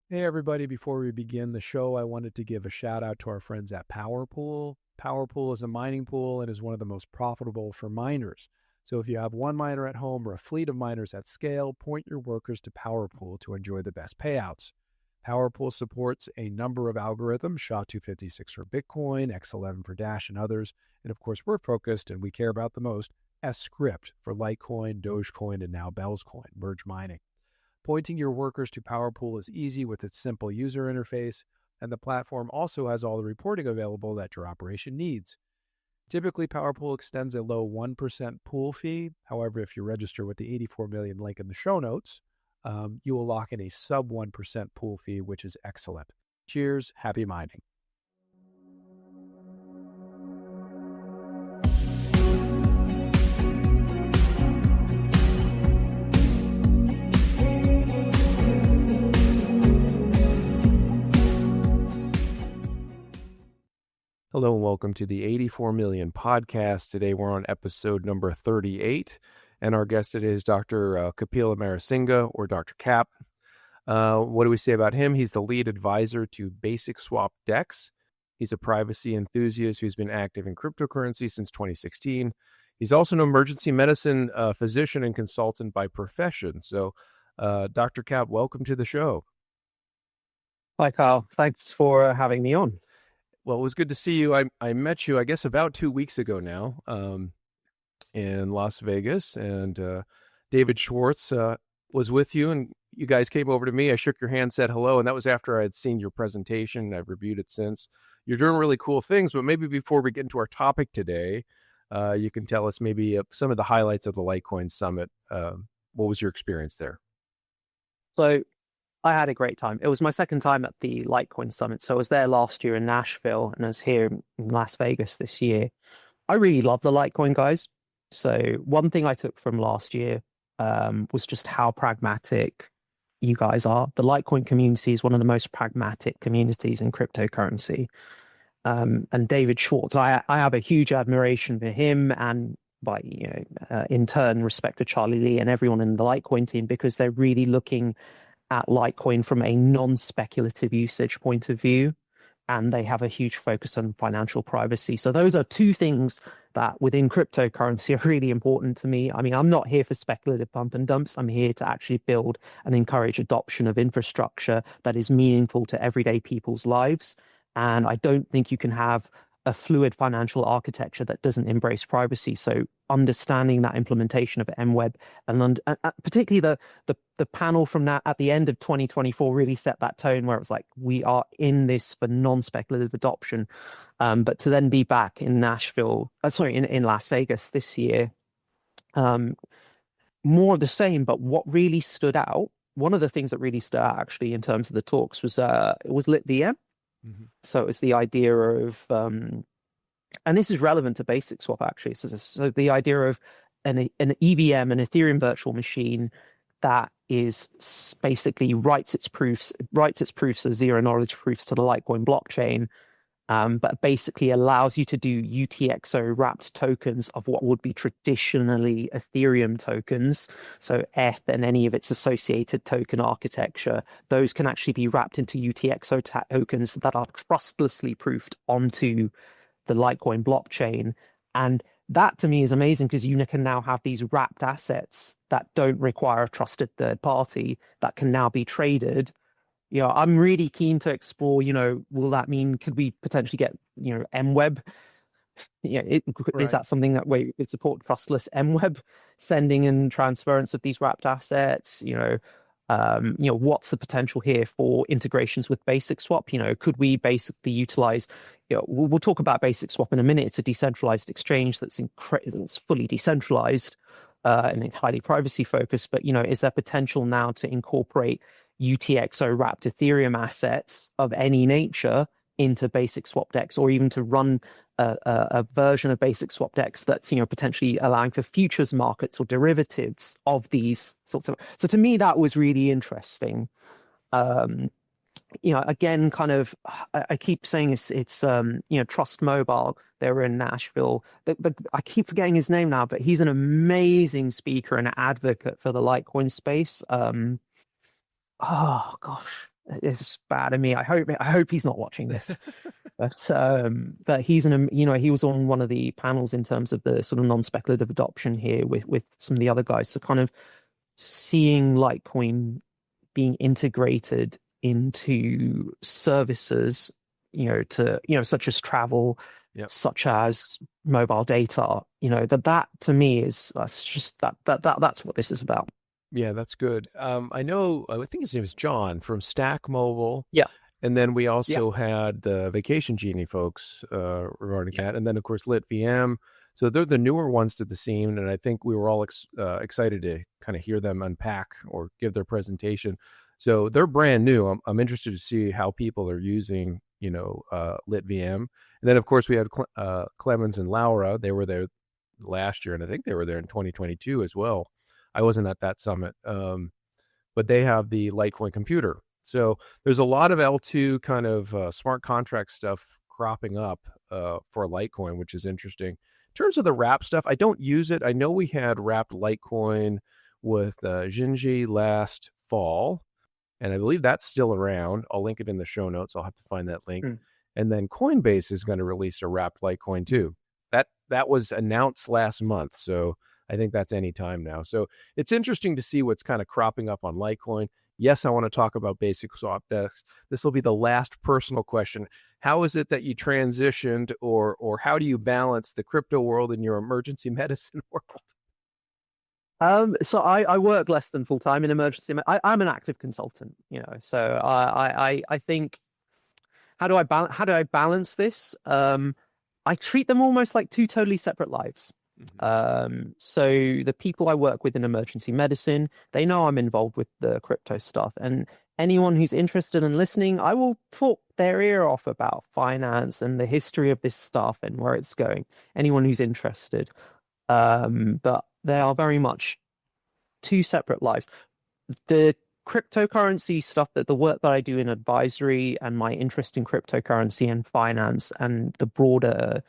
Hey, everybody. Before we begin the show, I wanted to give a shout out to our friends at PowerPool. PowerPool is a mining pool and is one of the most profitable for miners. So if you have one miner at home or a fleet of miners at scale, point your workers to PowerPool to enjoy the best payouts. PowerPool supports a number of algorithms, SHA-256 for Bitcoin, X11 for Dash, and others. And of course, we're focused and we care about the most, S-CRYPT for Litecoin, Dogecoin, and now Bell's Coin, merge mining. Pointing your workers to PowerPool is easy with its simple user interface, and the platform also has all the reporting available that your operation needs. Typically, PowerPool extends a low 1% pool fee. However, if you register with the 84 million link in the show notes, you will lock in a sub 1% pool fee, which is excellent. Cheers, happy mining. Hello and welcome to the 84 Million podcast. Today we're on episode number 38, and our guest today is Dr. Kapil Amarasinghe, or Dr. Cap. What do we say about him? He's the lead advisor to BasicSwapDex. He's a privacy enthusiast who's been active in cryptocurrency since 2016. He's also an emergency medicine physician and consultant by profession. So, Dr. Cap, welcome to the show. Hi, Kyle. Thanks for having me on. Well, it was good to see you. I met you, I guess, about 2 weeks ago now in Las Vegas, and David Schwartz was with you, and you guys came over to me. I shook your hand, said hello, and that was after I had seen your presentation. I've reviewed it since. You're doing really cool things, but maybe before we get into our topic today, you can tell us maybe some of the highlights of the Litecoin Summit. What was your experience there? So I had a great time. It was my second time at the Litecoin Summit. So I was there last year in Nashville, and I was here in Las Vegas this year. I really love the Litecoin guys. So one thing I took from last year was just how pragmatic you guys are. The Litecoin community is one of the most pragmatic communities in cryptocurrency. And David Schwartz, I have a huge admiration for him, and by in turn respect for Charlie Lee and everyone in the Litecoin team, because they're really looking at Litecoin from a non-speculative usage point of view, and they have a huge focus on financial privacy. So those are two things that within cryptocurrency are really important to me. I mean, I'm not here for speculative pump and dumps. I'm here to actually build and encourage adoption of infrastructure that is meaningful to everyday people's lives. And I don't think you can have a fluid financial architecture that doesn't embrace privacy. So understanding that implementation of MWeb, and particularly the panel from that at the end of 2024 really set that tone where it was like, we are in this for non-speculative adoption. But to then be back in in Las Vegas this year, more of the same. But what really stood out, one of the things that really stood out actually in terms of the talks was LitVM. Mm-hmm. So it was the idea of, and this is relevant to BasicSwap actually. So the idea of an EVM, an Ethereum virtual machine that is basically writes its proofs as zero knowledge proofs to the Litecoin blockchain, but basically allows you to do UTXO wrapped tokens of what would be traditionally Ethereum tokens. So ETH and any of its associated token architecture, those can actually be wrapped into UTXO tokens that are trustlessly proofed onto the Litecoin blockchain. And that to me is amazing, because you can now have these wrapped assets that don't require a trusted third party that can now be traded. I'm really keen to explore, will that mean, could we potentially get, MWeb? Right. Is that something that would support trustless MWeb sending and transference of these wrapped assets? What's the potential here for integrations with BasicSwap? Could we basically utilize, we'll talk about BasicSwap in a minute. It's a decentralized exchange that's fully decentralized and highly privacy focused. But, is there potential now to incorporate UTXO wrapped Ethereum assets of any nature into BasicSwapDex, or even to run a version of BasicSwapDex that's potentially allowing for futures markets or derivatives of these sorts of. So to me, that was really interesting. Again, kind of, I keep saying it's Trust Mobile. They were in Nashville. But I keep forgetting his name now, but he's an amazing speaker and advocate for the Litecoin space. Oh gosh, it's bad of me. I hope he's not watching this. But he's he was on one of the panels in terms of the sort of non-speculative adoption here with some of the other guys. So kind of seeing Litecoin being integrated into services, such as travel, such as mobile data, that to me that's what this is about. Yeah, that's good. I know, I think his name is John from Stack Mobile. Yeah. And then we also had the Vacation Genie folks regarding that. And then, of course, LitVM. So they're the newer ones to the scene. And I think we were all excited to kind of hear them unpack or give their presentation. So they're brand new. I'm interested to see how people are using, LitVM. And then, of course, we had Clemens and Laura. They were there last year, and I think they were there in 2022 as well. I wasn't at that summit, but they have the Litecoin computer. So there's a lot of L2 kind of smart contract stuff cropping up for Litecoin, which is interesting. In terms of the wrap stuff, I don't use it. I know we had wrapped Litecoin with Jinji last fall, and I believe that's still around. I'll link it in the show notes. I'll have to find that link. And then Coinbase is going to release a wrapped Litecoin too. That was announced last month, so I think that's any time now. So it's interesting to see what's kind of cropping up on Litecoin. Yes, I want to talk about BasicSwapDex. This will be the last personal question. How is it that you transitioned, or how do you balance the crypto world and your emergency medicine world? So I work less than full time in emergency. I'm an active consultant, So I think, how do I balance this? I treat them almost like two totally separate lives. So the people I work with in emergency medicine, they know I'm involved with the crypto stuff, and anyone who's interested in listening, I will talk their ear off about finance and the history of this stuff and where it's going. Anyone who's interested. But they are very much two separate lives. The cryptocurrency stuff, that the work that I do in advisory and my interest in cryptocurrency and finance and the broader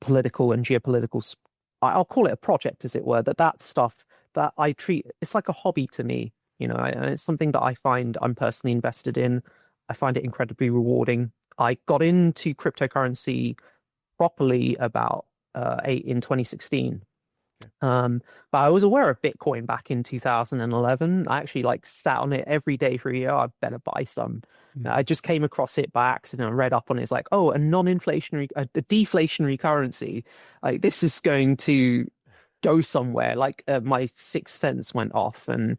political and geopolitical, I'll call it a project, as it were, that stuff that I treat, it's like a hobby to me, and it's something that I find I'm personally invested in. I find it incredibly rewarding. I got into cryptocurrency properly about in 2016. But I was aware of Bitcoin back in 2011. I actually sat on it every day for a year. I better buy some. I just came across it by accident and read up on it. It's like, oh, a deflationary currency. This is going to go somewhere. My sixth sense went off, and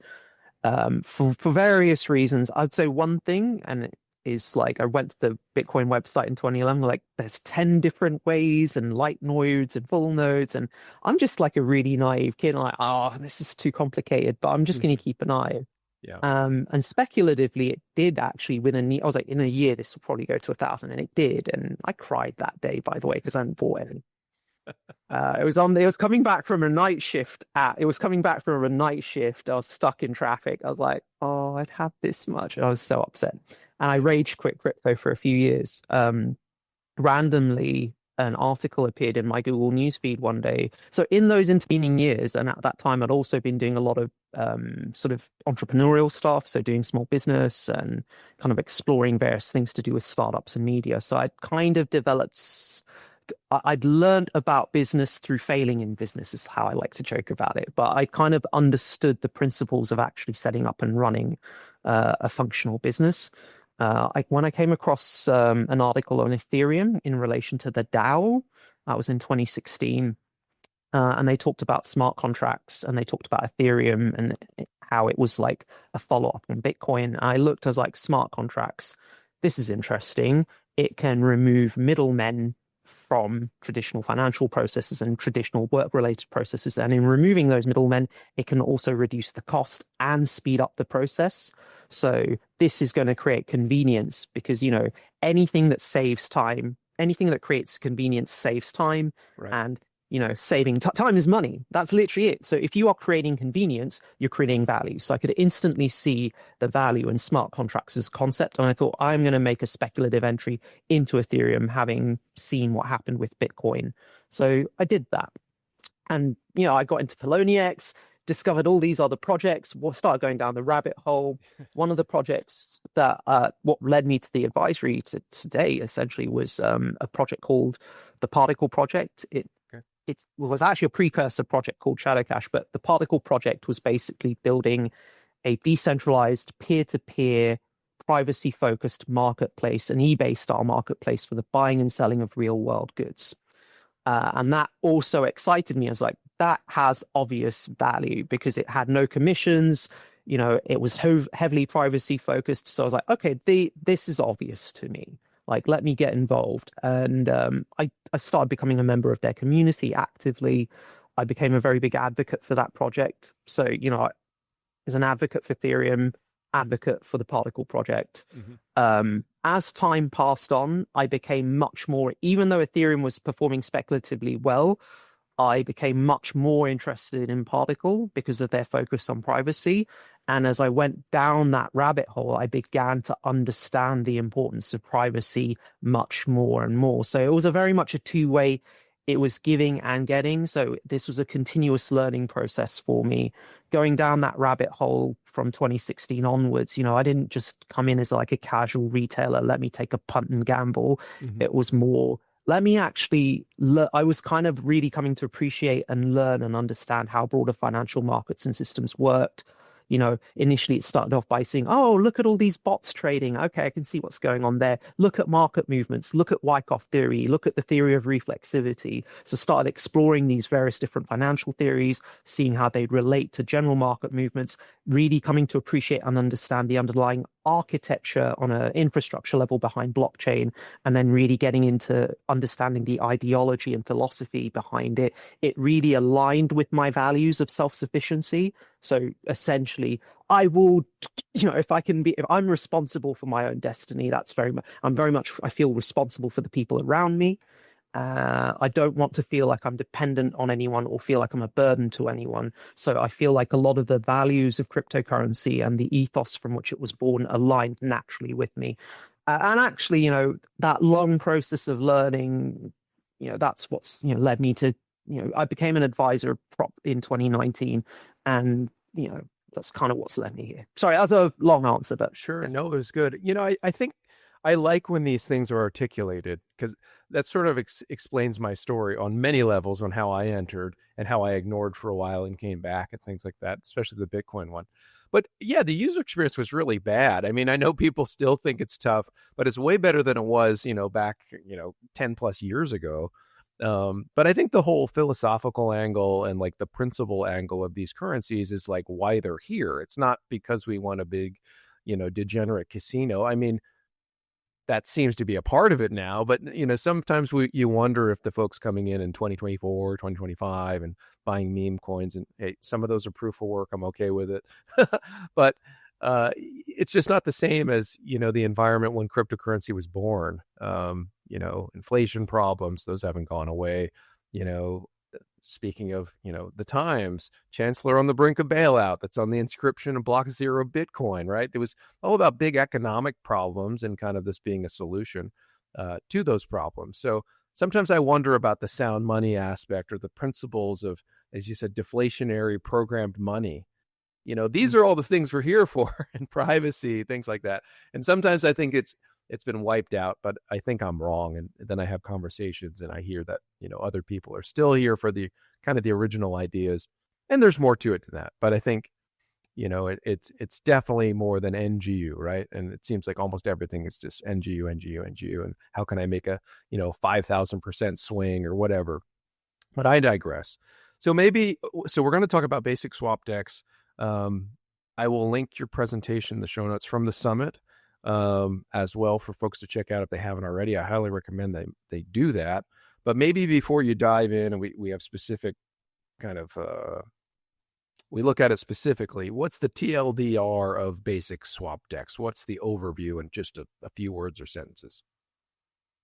for various reasons, I'd say one thing, and it is I went to the Bitcoin website in 2011, there's 10 different ways and light nodes and full nodes, and I'm just a really naive kid. I'm this is too complicated, but I'm just going to keep an eye. Yeah. And speculatively, it did actually I was in a year, this will probably go to 1,000, and it did. And I cried that day, by the way, because I hadn't bought any. It was coming back from a night shift. I was stuck in traffic. I was like, oh, I'd have this much. I was so upset. And I rage quit crypto for a few years. Randomly, an article appeared in my Google newsfeed one day. So in those intervening years, and at that time, I'd also been doing a lot of sort of entrepreneurial stuff. So doing small business and kind of exploring various things to do with startups and media. So I'd kind of I'd learned about business through failing in business, is how I like to joke about it. But I kind of understood the principles of actually setting up and running a functional business. When I came across an article on Ethereum in relation to the DAO, that was in 2016, and they talked about smart contracts, and they talked about Ethereum and how it was like a follow-up on Bitcoin. I looked, as smart contracts, this is interesting. It can remove middlemen from traditional financial processes and traditional work-related processes. And in removing those middlemen, it can also reduce the cost and speed up the process. So this is going to create convenience, because, anything that saves time, anything that creates convenience saves time. Right. And, saving time is money. That's literally it. So if you are creating convenience, you're creating value. So I could instantly see the value in smart contracts as a concept. And I thought, I'm going to make a speculative entry into Ethereum, having seen what happened with Bitcoin. So I did that. And, I got into Poloniex. discovered all these other projects, started going down the rabbit hole. One of the projects that what led me to the advisory today essentially was a project called the Particle Project. It was actually a precursor project called Shadowcash, but the Particle Project was basically building a decentralized peer-to-peer privacy-focused marketplace, an eBay-style marketplace for the buying and selling of real-world goods. And that also excited me. I was like, that has obvious value because it had no commissions. It was heavily privacy-focused. So I was like, okay, this is obvious to me. Like, let me get involved. And I started becoming a member of their community actively. I became a very big advocate for that project. So, as an advocate for Ethereum, advocate for the Particle Project. As time passed on, I became much more, even though Ethereum was performing speculatively well, I became much more interested in Particle because of their focus on privacy. And as I went down that rabbit hole, I began to understand the importance of privacy much more and more. So it was very much a two-way. It was giving and getting. So this was a continuous learning process for me. Going down that rabbit hole from 2016 onwards, I didn't just come in as like a casual retailer, let me take a punt and gamble. It was more, let me actually, I was kind of really coming to appreciate and learn and understand how broader financial markets and systems worked. Initially it started off by saying, oh, look at all these bots trading. Okay, I can see what's going on there. Look at market movements. Look at Wyckoff theory. Look at the theory of reflexivity. So started exploring these various different financial theories, seeing how they relate to general market movements, really coming to appreciate and understand the underlying architecture on an infrastructure level behind blockchain, and then really getting into understanding the ideology and philosophy behind it. It really aligned with my values of self-sufficiency. So essentially, I will, if I'm responsible for my own destiny, I feel responsible for the people around me. I don't want to feel like I'm dependent on anyone or feel like I'm a burden to anyone. So I feel like a lot of the values of cryptocurrency and the ethos from which it was born aligned naturally with me. And actually, that long process of learning, that's what's, led me to, I became an advisor in 2019, and, that's kind of what's led me here. Sorry, that was a long answer, but sure. No, it was good. I think I like when these things are articulated, because that sort of explains my story on many levels, on how I entered and how I ignored for a while and came back and things like that, especially the Bitcoin one. But yeah, the user experience was really bad. I mean, I know people still think it's tough, but it's way better than it was, back, 10 plus years ago. But I think the whole philosophical angle and like the principle angle of these currencies is like why they're here. It's not because we want a big, degenerate casino. I mean, that seems to be a part of it now, but sometimes you wonder if the folks coming in 2024, 2025 and buying meme coins, and hey, some of those are proof of work, I'm okay with it. But it's just not the same as, the environment when cryptocurrency was born. Inflation problems, those haven't gone away. Speaking of, the times, Chancellor on the brink of bailout, that's on the inscription of block 0 Bitcoin, right? It was all about big economic problems and kind of this being a solution to those problems. So sometimes I wonder about the sound money aspect or the principles of, as you said, deflationary programmed money. These are all the things we're here for, and privacy, things like that. And sometimes I think it's been wiped out, but I think I'm wrong. And then I have conversations and I hear that, other people are still here for the kind of the original ideas. And there's more to it than that. But I think, it's definitely more than NGU, right? And it seems like almost everything is just NGU, NGU, NGU. And how can I make a, 5,000% swing or whatever? But I digress. So we're going to talk about BasicSwapDex. I will link your presentation in the show notes from the summit, as well, for folks to check out if they haven't already. I highly recommend they do that. But maybe before you dive in and we have specific kind of, we look at it specifically, what's the TLDR of BasicSwapDex? What's the overview in just a few words or sentences?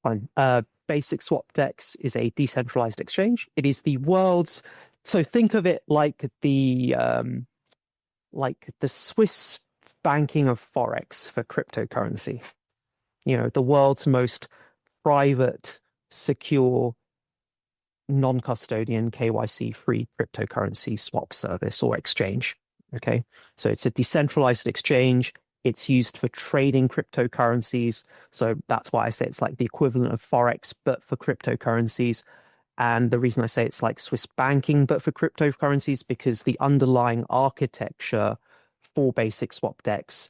Fine. BasicSwapDex is a decentralized exchange. It is the world's, so think of it like the Swiss banking of Forex for cryptocurrency. The world's most private, secure, non-custodian KYC-free cryptocurrency swap service or exchange. Okay, so it's a decentralized exchange. It's used for trading cryptocurrencies. So that's why I say it's like the equivalent of Forex, but for cryptocurrencies. And the reason I say it's like Swiss banking, but for cryptocurrencies, because the underlying architecture for BasicSwapDex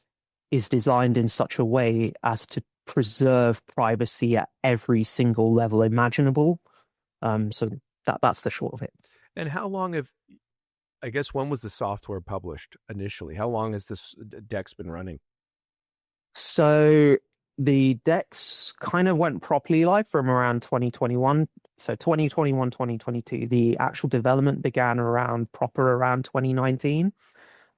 is designed in such a way as to preserve privacy at every single level imaginable. So that's the short of it. And how long I guess, when was the software published initially? How long has this DEX been running? So the DEX kind of went properly live from around 2021. So 2021, 2022, the actual development began around 2019.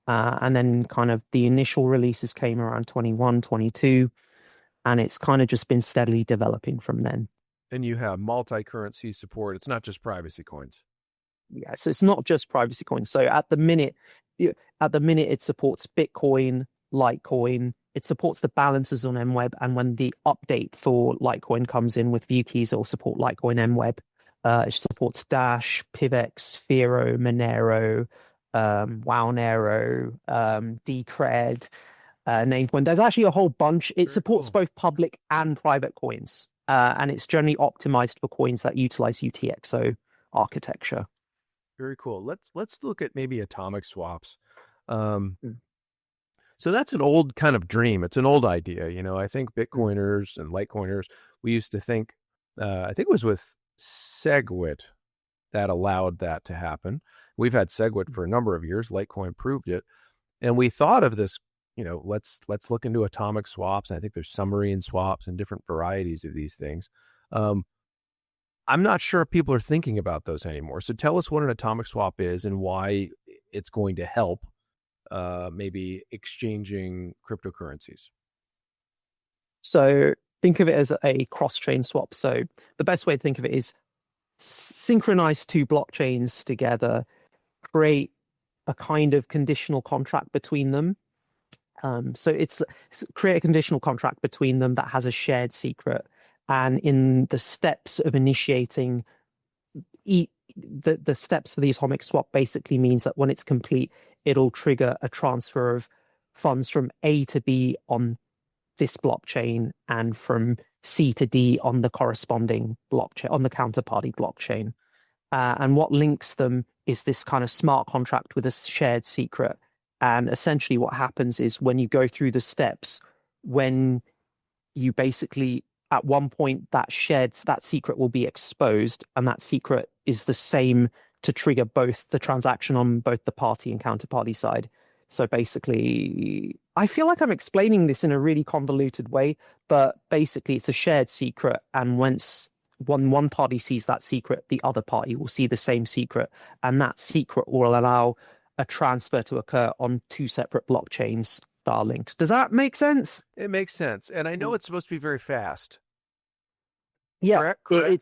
And then kind of the initial releases came around 21, 22. And it's kind of just been steadily developing from then. And you have multi-currency support. It's not just privacy coins. Yes, it's not just privacy coins. So at the minute it supports Bitcoin, Litecoin. It supports the balances on MWeb, and when the update for Litecoin comes in with view keys, it will support Litecoin MWeb. It supports Dash, PIVX, Fero, Monero, Wownero, Decred, Namecoin. There's actually a whole bunch. It supports both public and private coins, and it's generally optimized for coins that utilize UTXO architecture. Very cool. Let's look at maybe atomic swaps. So that's an old kind of dream. It's an old idea. I think Bitcoiners and Litecoiners, we used to think, I think it was with SegWit that allowed that to happen. We've had SegWit for a number of years. Litecoin proved it. And we thought of this, let's look into atomic swaps. And I think there's submarine swaps and different varieties of these things. I'm not sure if people are thinking about those anymore. So tell us what an atomic swap is and why it's going to help maybe exchanging cryptocurrencies. So think of it as a cross-chain swap. So the best way to think of it is synchronize two blockchains together, create a kind of conditional contract between them. So it's create a conditional contract between them that has a shared secret. And in the steps of initiating the steps for the atomic swap basically means that when it's complete, it'll trigger a transfer of funds from A to B on this blockchain and from C to D on the corresponding blockchain, on the counterparty blockchain. And what links them is this kind of smart contract with a shared secret. And essentially what happens is when you go through the steps, when you basically, at one point that secret will be exposed, and that secret is the same to trigger both the transaction on both the party and counterparty side. So basically, I feel like I'm explaining this in a really convoluted way, but basically it's a shared secret. And when one party sees that secret, the other party will see the same secret. And that secret will allow a transfer to occur on two separate blockchains that are linked. Does that make sense? It makes sense. And I know it's supposed to be very fast. Yeah, correct. I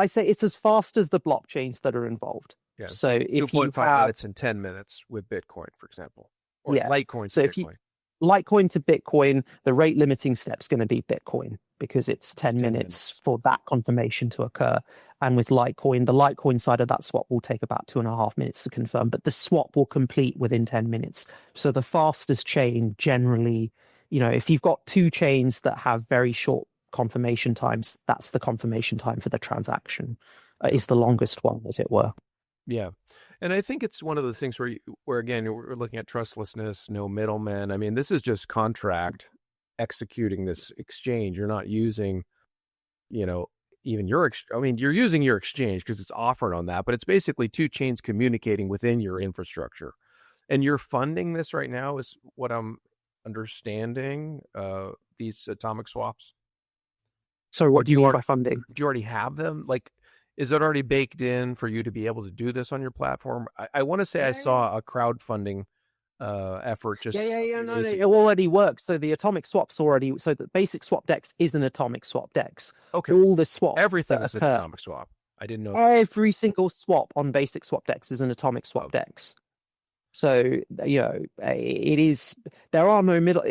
say it's as fast as the blockchains that are involved. Yeah. So if 2.5 minutes and 10 minutes with Bitcoin, for example, or Litecoin to Bitcoin. Litecoin to Bitcoin, the rate limiting step is going to be Bitcoin because it's 10 minutes for that confirmation to occur. And with Litecoin, the Litecoin side of that swap will take about 2.5 minutes to confirm, but the swap will complete within 10 minutes. So the fastest chain generally, if you've got two chains that have very short confirmation times, that's the confirmation time for the transaction. Is the longest one, as it were. Yeah. And I think it's one of those things where again, we're looking at trustlessness, no middlemen. I mean, this is just contract executing this exchange. You're not using, even you're using your exchange because it's offered on that, but it's basically two chains communicating within your infrastructure. And you're funding this right now is what I'm understanding, these atomic swaps. So what do you mean by funding? Do you already have them? Like, is it already baked in for you to be able to do this on your platform? I want to say I saw a crowdfunding effort. No, it already works. So the atomic swaps so the BasicSwapDex is an atomic swap DEX. Okay. All the swaps. Everything is an atomic swap. I didn't know. Every single swap on BasicSwapDex is an atomic swap DEX. So, it is, there are no middle,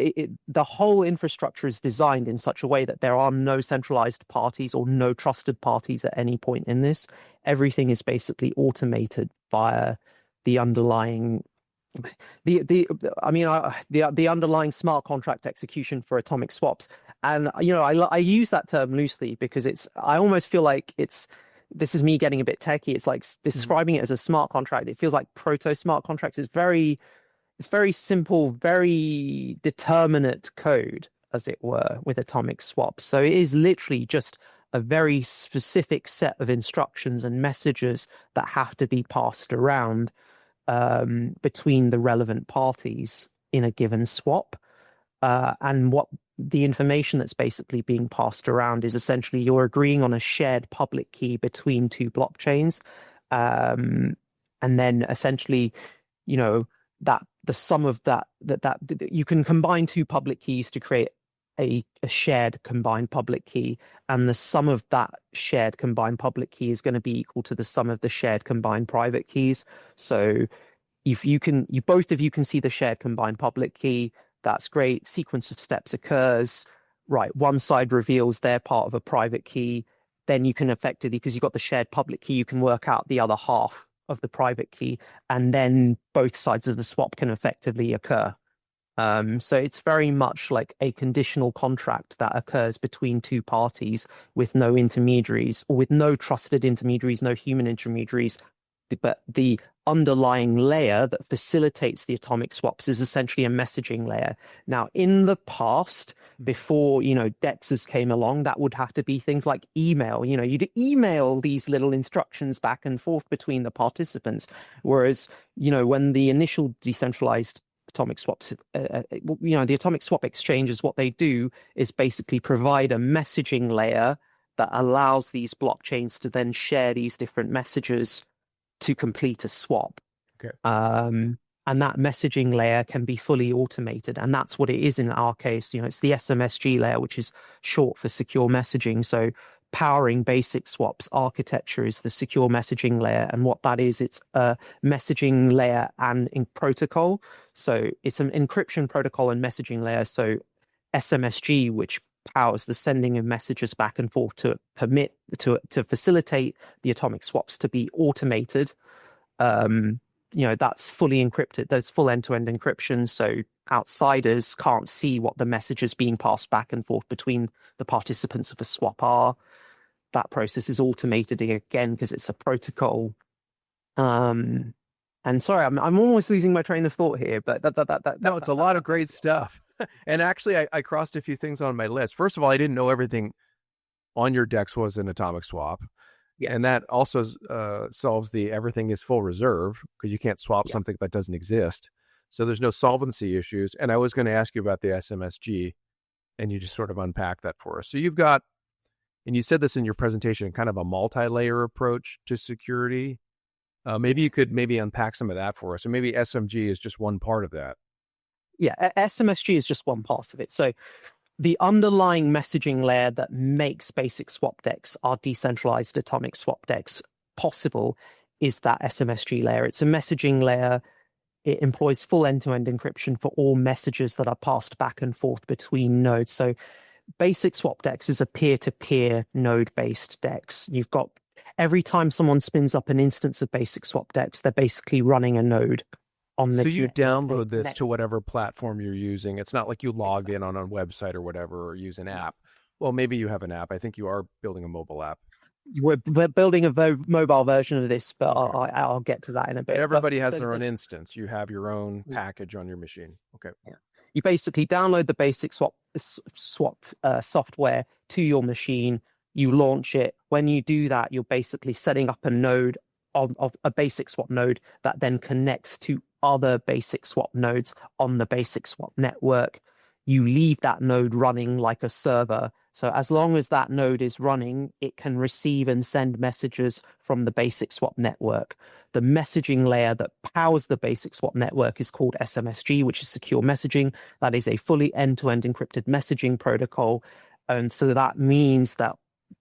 the whole infrastructure is designed in such a way that there are no centralized parties or no trusted parties at any point in this. Everything is basically automated via the underlying, the underlying smart contract execution for atomic swaps. And, I use that term loosely because I almost feel like this is me getting a bit techie. It's like describing it as a smart contract. It feels like proto smart contracts. It's very simple, very determinate code, as it were, with atomic swaps. So it is literally just a very specific set of instructions and messages that have to be passed around between the relevant parties in a given swap. And what the information that's basically being passed around is essentially you're agreeing on a shared public key between two blockchains. And then essentially, that the sum of that you can combine two public keys to create a shared combined public key. And the sum of that shared combined public key is going to be equal to the sum of the shared combined private keys. So if both of you can see the shared combined public key, that's great. Sequence of steps occurs. Right, one side reveals their part of a private key. Then you can effectively, because you've got the shared public key, you can work out the other half of the private key. And then both sides of the swap can effectively occur. So it's very much like a conditional contract that occurs between two parties with no intermediaries, or with no trusted intermediaries, no human intermediaries. But the underlying layer that facilitates the atomic swaps is essentially a messaging layer. Now, in the past, before, DEXs came along, that would have to be things like email. You'd email these little instructions back and forth between the participants. Whereas, when the initial decentralized atomic swaps, the atomic swap exchanges, what they do is basically provide a messaging layer that allows these blockchains to then share these different messages to complete a swap. Okay. And that messaging layer can be fully automated. And that's what it is in our case. It's the SMSG layer, which is short for secure messaging. So powering BasicSwap's architecture is the secure messaging layer. And what that is, it's a messaging layer and in protocol. So it's an encryption protocol and messaging layer. So SMSG, which powers the sending of messages back and forth to facilitate the atomic swaps to be automated. That's fully encrypted. There's full end-to-end encryption, so outsiders can't see what the messages being passed back and forth between the participants of a swap are. That process is automated again because it's a protocol. And sorry, I'm almost losing my train of thought here, but no, it's a lot of great stuff. And actually, I crossed a few things on my list. First of all, I didn't know everything on your DEX was an atomic swap. Yeah. And that also solves the everything is full reserve, because you can't swap something that doesn't exist. So there's no solvency issues. And I was going to ask you about the SMSG, and you just sort of unpack that for us. So you've got, and you said this in your presentation, kind of a multi-layer approach to security. Maybe you could unpack some of that for us. And maybe SMG is just one part of that. Yeah, SMSG is just one part of it. So the underlying messaging layer that makes BasicSwapDex, our decentralized atomic swap DEX, possible is that SMSG layer. It's a messaging layer. It employs full end-to-end encryption for all messages that are passed back and forth between nodes. So BasicSwapDex is a peer-to-peer node-based DEX. You've got, every time someone spins up an instance of BasicSwapDex, they're basically running a node. So you download this to whatever platform you're using. It's not like you log in on a website or whatever, or use an app. Well, maybe you have an app. I think you are building a mobile app. We're building a mobile version of this, but I'll get to that in a bit. Everybody has their own instance. You have your own package on your machine. Okay. Yeah. You basically download the BasicSwap software to your machine. You launch it. When you do that, you're basically setting up a node of a BasicSwap node that then connects to other BasicSwap nodes on the BasicSwap network. You leave that node running like a server. So as long as that node is running, it can receive and send messages from the BasicSwap network. The messaging layer that powers the BasicSwap network is called SMSG, which is secure messaging. That is a fully end-to-end encrypted messaging protocol. And so that means that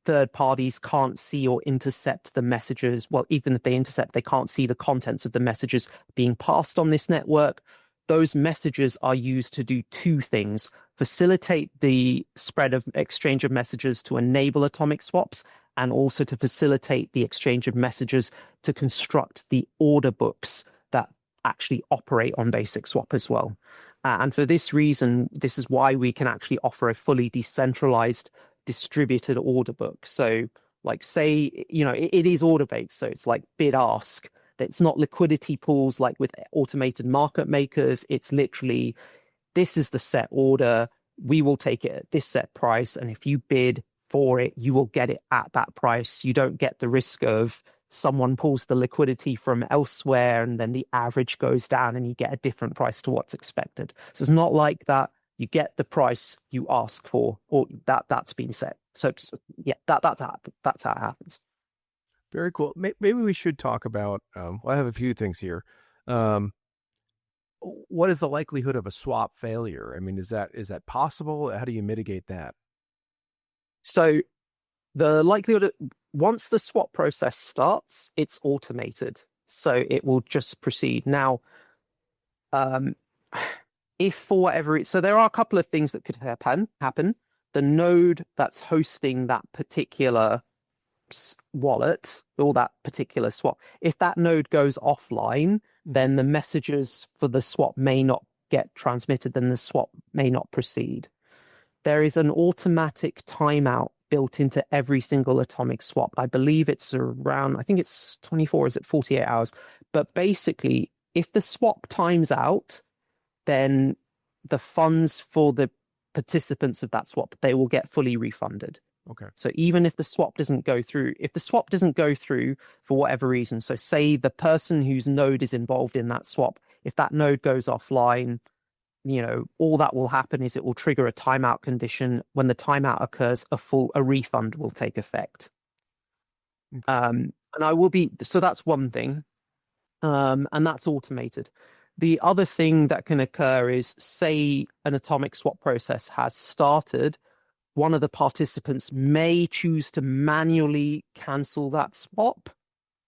third parties can't see or intercept the messages. Well, even if they intercept, they can't see the contents of the messages being passed on this network. Those messages are used to do two things: facilitate the spread of exchange of messages to enable atomic swaps, and also to facilitate the exchange of messages to construct the order books that actually operate on BasicSwap as well. And for this reason, this is why we can actually offer a fully decentralized distributed order book. So like, say, it is order based. So it's like bid ask. It's not liquidity pools like with automated market makers. It's literally, this is the set order. We will take it at this set price. And if you bid for it, you will get it at that price. You don't get the risk of someone pulls the liquidity from elsewhere and then the average goes down and you get a different price to what's expected. So it's not like that. You get the price you ask for, or that's been set. So yeah, that's how it happens. Very cool. Maybe we should talk about, well, I have a few things here. What is the likelihood of a swap failure? I mean, is that possible? How do you mitigate that? So the likelihood, once the swap process starts, it's automated. So it will just proceed. Now, if for whatever so there are a couple of things that could happen. The node that's hosting that particular wallet or that particular swap, if that node goes offline, then the messages for the swap may not get transmitted, then the swap may not proceed. There is an automatic timeout built into every single atomic swap. I believe it's around, I think it's 24, or is it 48 hours? But basically, if the swap times out, then the funds for the participants of that swap, they will get fully refunded. Okay. So even if the swap doesn't go through, for whatever reason, so say the person whose node is involved in that swap, if that node goes offline, all that will happen is it will trigger a timeout condition. When the timeout occurs, a refund will take effect. Okay. And so that's one thing. And that's automated. The other thing that can occur is, say an atomic swap process has started, one of the participants may choose to manually cancel that swap.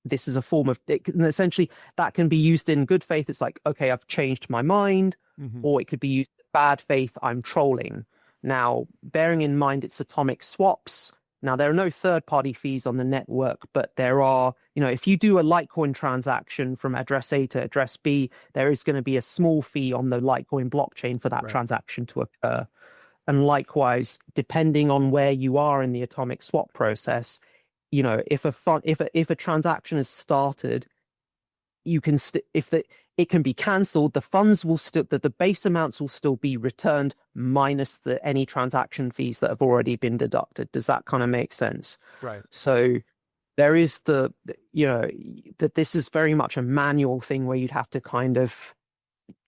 This is a form of, essentially, that can be used in good faith. It's like, okay, I've changed my mind, or it could be used in bad faith, I'm trolling. Now, bearing in mind it's atomic swaps, now there are no third-party fees on the network, but there are, if you do a Litecoin transaction from address A to address B, there is going to be a small fee on the Litecoin blockchain for that transaction to occur. And likewise, depending on where you are in the atomic swap process, if a transaction is started, you can it can be cancelled. The funds will still, the base amounts will still be returned minus any transaction fees that have already been deducted. Does that kind of make sense? Right. So there is that this is very much a manual thing where you'd have to kind of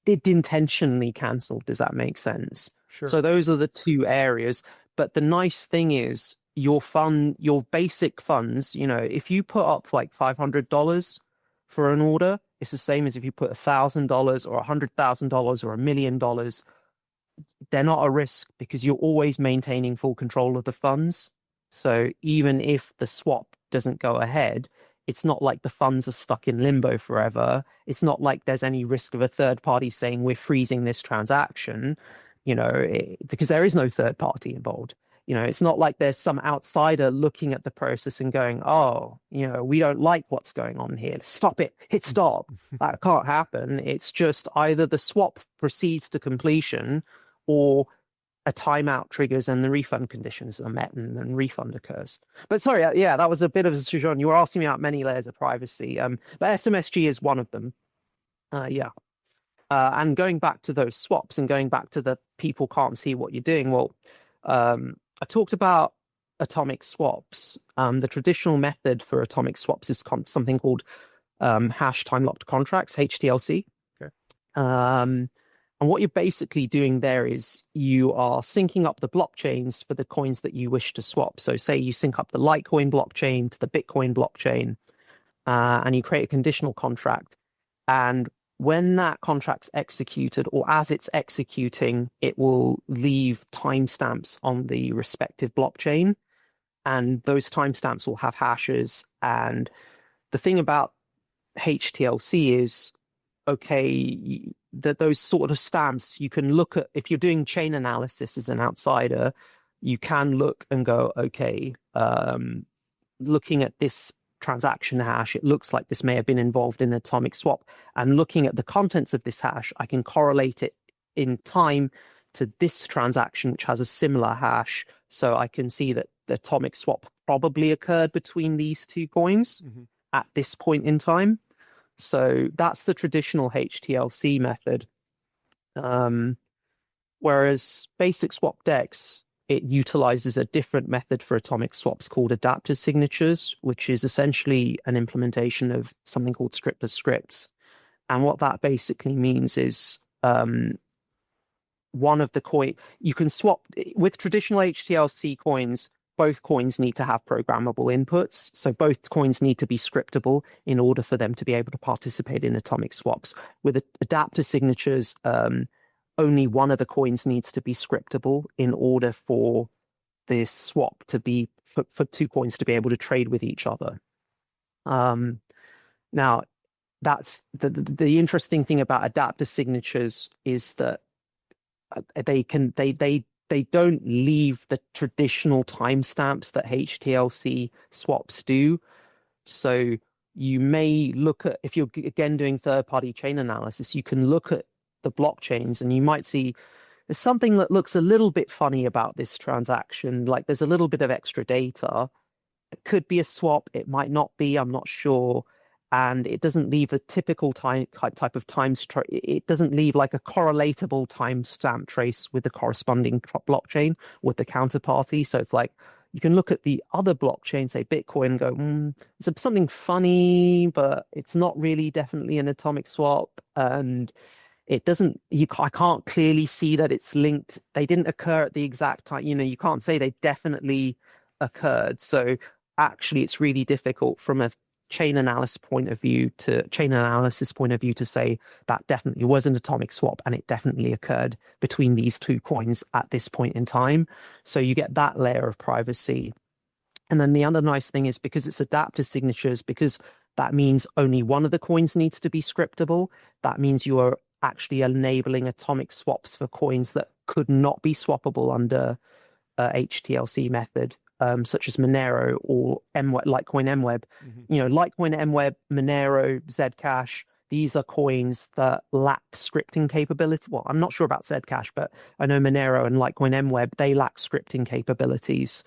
intentionally cancel. Does that make sense? Sure. So those are the two areas. But the nice thing is your basic funds, if you put up like $500 for an order, it's the same as if you put $1,000 or $100,000 or $1 million. They're not a risk because you're always maintaining full control of the funds. So even if the swap doesn't go ahead, it's not like the funds are stuck in limbo forever. It's not like there's any risk of a third party saying we're freezing this transaction, because there is no third party involved. It's not like there's some outsider looking at the process and going, oh, we don't like what's going on here. Stop it. Hit stop. That can't happen. It's just either the swap proceeds to completion or a timeout triggers and the refund conditions are met and then refund occurs. But sorry, yeah, that was a bit of a suggestion. You were asking me about many layers of privacy, but SMSG is one of them. And going back to those swaps and going back to the people can't see what you're doing. Well, I talked about atomic swaps. The traditional method for atomic swaps is something called hash time locked contracts, HTLC. Okay. And what you're basically doing there is you are syncing up the blockchains for the coins that you wish to swap. So say you sync up the Litecoin blockchain to the Bitcoin blockchain, and you create a conditional contract. And when that contract's executed, or as it's executing, it will leave timestamps on the respective blockchain. and those timestamps will have hashes. And the thing about HTLC is, okay, that those sort of stamps, you can look at, if you're doing chain analysis as an outsider, you can look and go, okay, looking at this transaction hash, it looks like this may have been involved in an atomic swap. And looking at the contents of this hash, I can correlate it in time to this transaction, which has a similar hash. So I can see that the atomic swap probably occurred between these two coins at this point in time. So that's the traditional HTLC method. Whereas BasicSwapDex, it utilizes a different method for atomic swaps called adapter signatures, which is essentially an implementation of something called scriptless scripts. And what that basically means is one of the coin, you can swap with traditional HTLC coins. Both coins need to have programmable inputs. So both coins need to be scriptable in order for them to be able to participate in atomic swaps. With adapter signatures, only one of the coins needs to be scriptable in order for this swap to be, for two coins to be able to trade with each other. Now, that's the interesting thing about adapter signatures is that they don't leave the traditional timestamps that HTLC swaps do. So you may look at, if you're again doing third-party chain analysis, you can look at the blockchains and you might see there's something that looks a little bit funny about this transaction. Like there's a little bit of extra data. It could be a swap. It might not be. I'm not sure. And it doesn't leave a typical type of it doesn't leave like a correlatable timestamp trace with the corresponding blockchain with the counterparty. So it's like you can look at the other blockchain, say Bitcoin, and go, it's something funny, but it's not really definitely an atomic swap. And it doesn't, I can't clearly see that it's linked. They didn't occur at the exact time. You can't say they definitely occurred. So actually, it's really difficult from a chain analysis point of view to say that definitely was an atomic swap and it definitely occurred between these two coins at this point in time. So you get that layer of privacy. And then the other nice thing is, because it's adapter signatures, because that means only one of the coins needs to be scriptable, that means you are actually enabling atomic swaps for coins that could not be swappable under HTLC method. Such as Monero or Litecoin MWeb. Litecoin MWeb, Monero, Zcash, these are coins that lack scripting capability. Well, I'm not sure about Zcash, but I know Monero and Litecoin MWeb, they lack scripting capabilities.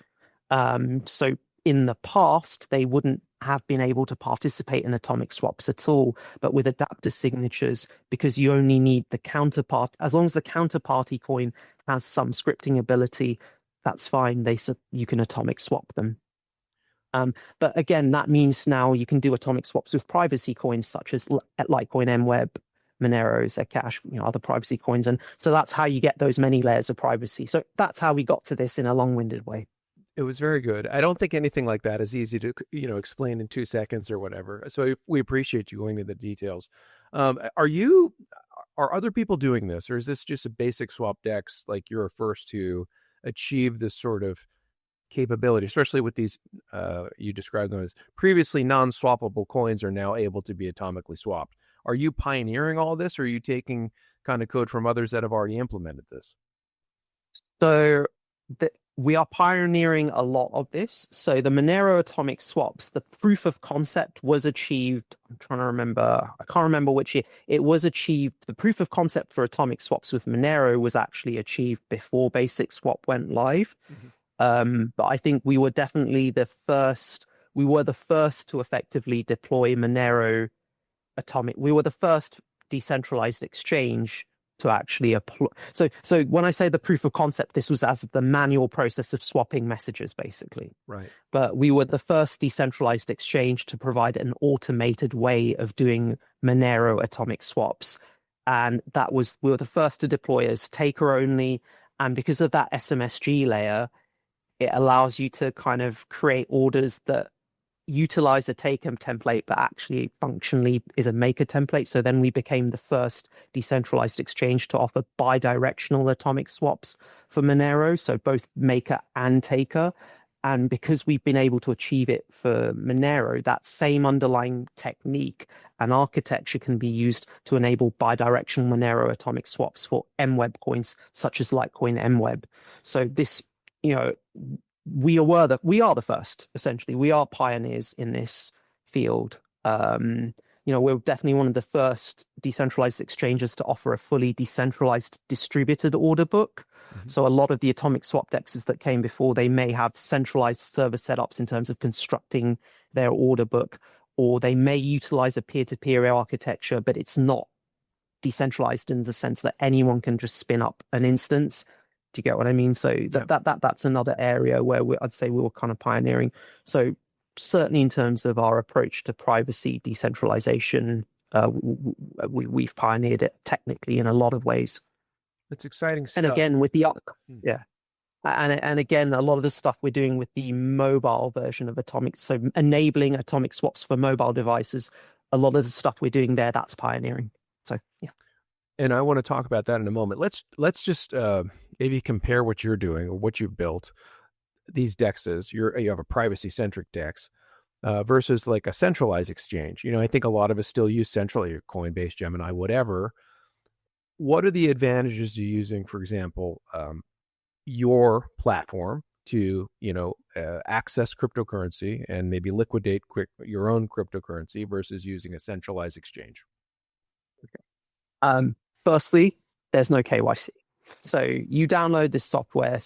So in the past, they wouldn't have been able to participate in atomic swaps at all. But with adapter signatures, because you only need the counterpart, as long as the counterparty coin has some scripting ability, that's fine. You can atomic swap them. But again, that means now you can do atomic swaps with privacy coins such as Litecoin MWeb, Monero, Zcash, other privacy coins. And so that's how you get those many layers of privacy. So that's how we got to this in a long-winded way. It was very good. I don't think anything like that is easy to, explain in 2 seconds or whatever. So we appreciate you going into the details. Are other people doing this, or is this just a BasicSwapDex, like you're first to achieve this sort of capability, especially with these, you described them as previously non-swappable coins are now able to be atomically swapped. Are you pioneering all this, or are you taking kind of code from others that have already implemented this? So we are pioneering a lot of this. So the Monero atomic swaps, the proof of concept was achieved, I'm trying to remember, I can't remember which year, it was achieved. The proof of concept for atomic swaps with Monero was actually achieved before BasicSwap went live. But I think we were definitely the first to effectively deploy Monero atomic. We were the first decentralized exchange to actually apply. So when I say the proof of concept, this was as the manual process of swapping messages, basically. Right. But we were the first decentralized exchange to provide an automated way of doing Monero atomic swaps. And we were the first to deploy as taker only. And because of that SMSG layer, it allows you to kind of create orders that utilize a taker template, but actually functionally is a maker template. So then we became the first decentralized exchange to offer bi-directional atomic swaps for Monero. So both maker and taker. And because we've been able to achieve it for Monero, that same underlying technique and architecture can be used to enable bidirectional Monero atomic swaps for MWeb coins, such as Litecoin MWeb. So this, we are the first, essentially. We are pioneers in this field. We're definitely one of the first decentralized exchanges to offer a fully decentralized distributed order book. So a lot of the atomic swap dexes that came before, they may have centralized server setups in terms of constructing their order book, or they may utilize a peer-to-peer architecture, but it's not decentralized in the sense that anyone can just spin up an instance. Do you get what I mean? So that's another area where I'd say we were kind of pioneering. So certainly in terms of our approach to privacy decentralization, we've pioneered it technically in a lot of ways. It's exciting stuff. And again, with the and again, a lot of the stuff we're doing with the mobile version of atomic, so enabling atomic swaps for mobile devices, a lot of the stuff we're doing there, that's pioneering. So yeah. And I want to talk about that in a moment. Let's just maybe compare what you're doing or what you've built. These dexes, you have a privacy centric dex versus like a centralized exchange. I think a lot of us still use centrally, Coinbase, Gemini, whatever. What are the advantages to using, for example, your platform to, access cryptocurrency and maybe liquidate your own cryptocurrency versus using a centralized exchange? Okay. Firstly, there's no KYC. So you download this software.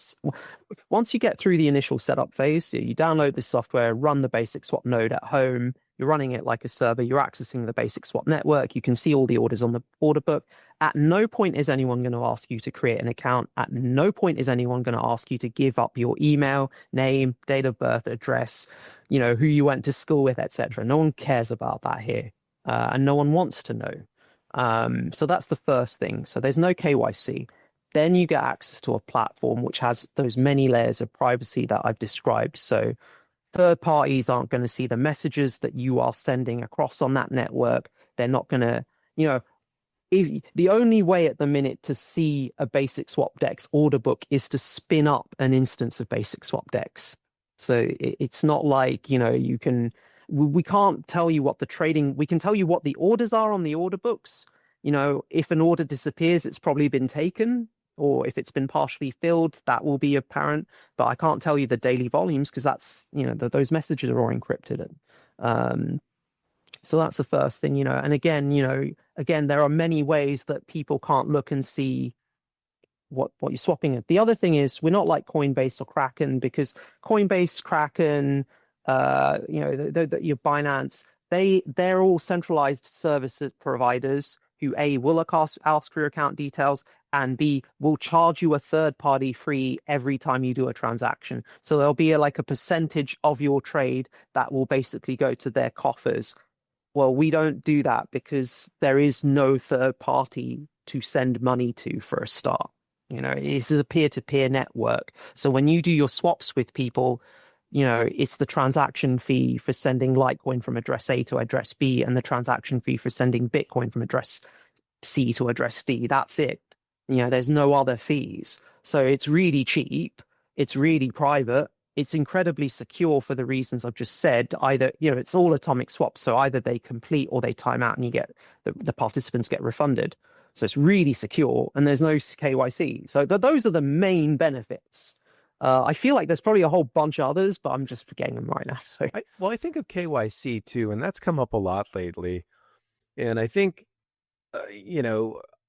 Once you get through the initial setup phase, you download this software, run the BasicSwap node at home. You're running it like a server. You're accessing the BasicSwap network. You can see all the orders on the order book. At no point is anyone going to ask you to create an account. At no point is anyone going to ask you to give up your email, name, date of birth, address, who you went to school with, etc. No one cares about that here, and no one wants to know. So that's the first thing. So there's no KYC. Then you get access to a platform which has those many layers of privacy that I've described. So third parties aren't going to see the messages that you are sending across on that network. They're not going to, if the only way at the minute to see a BasicSwapDex order book is to spin up an instance of BasicSwapDex. So it's not like, we can't tell you what we can tell you what the orders are on the order books. If an order disappears, it's probably been taken, or if it's been partially filled, that will be apparent. But I can't tell you the daily volumes because that's, those messages are all encrypted. So that's the first thing, and again, there are many ways that people can't look and see what you're swapping at. The other thing is we're not like Coinbase or Kraken, because Coinbase, Kraken, your Binance, they're all centralized service providers who A, will ask for your account details, and B, will charge you a third-party fee every time you do a transaction. So there'll be a percentage of your trade that will basically go to their coffers. Well, we don't do that because there is no third party to send money to for a start. This is a peer-to-peer network. So when you do your swaps with people, it's the transaction fee for sending Litecoin from address A to address B, and the transaction fee for sending Bitcoin from address C to address D. That's it. There's no other fees. So it's really cheap. It's really private. It's incredibly secure for the reasons I've just said. Either, it's all atomic swaps. So either they complete or they time out and you get the participants get refunded. So it's really secure and there's no KYC. So those are the main benefits. I feel like there's probably a whole bunch of others, but I'm just forgetting them right now. So I think of KYC too, and that's come up a lot lately. And I think,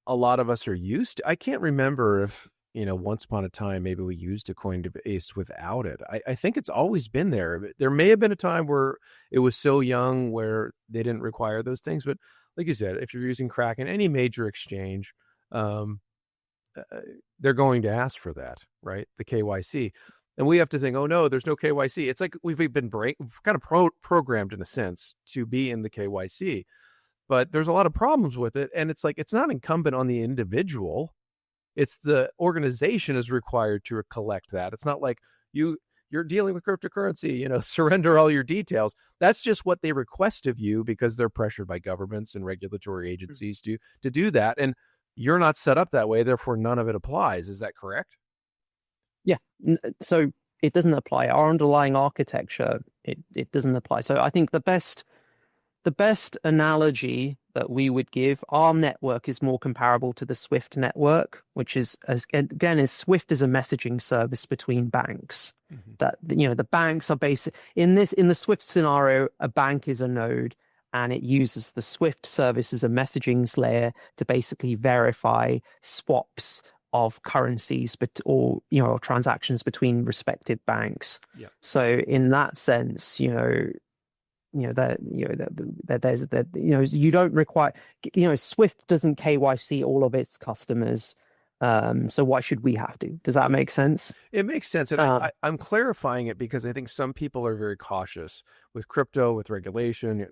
a lot of us are used to, I can't remember if, once upon a time, maybe we used a Coinbase without it. I think it's always been there. There may have been a time where it was so young where they didn't require those things. But like you said, if you're using Kraken, any major exchange, they're going to ask for that, right? The KYC. And we have to think, oh no, there's no KYC. It's like we've been kind of programmed in a sense to be in the KYC, but there's a lot of problems with it. And it's like, it's not incumbent on the individual. It's the organization is required to collect that. It's not like you're dealing with cryptocurrency, surrender all your details. That's just what they request of you because they're pressured by governments and regulatory agencies to do that. And you're not set up that way. Therefore, none of it applies. Is that correct? Yeah. So it doesn't apply. Our underlying architecture, it doesn't apply. So I think the best analogy that we would give, our network is more comparable to the SWIFT network, which is, again, SWIFT is a messaging service between banks. That, the banks are basic in the SWIFT scenario. A bank is a node, and it uses the SWIFT service as a messaging layer to basically verify swaps of currencies, or transactions between respective banks. Yeah. So in that sense, you don't require, SWIFT doesn't KYC all of its customers. So why should we have to? Does that make sense? It makes sense. And I'm clarifying it because I think some people are very cautious with crypto, with regulation.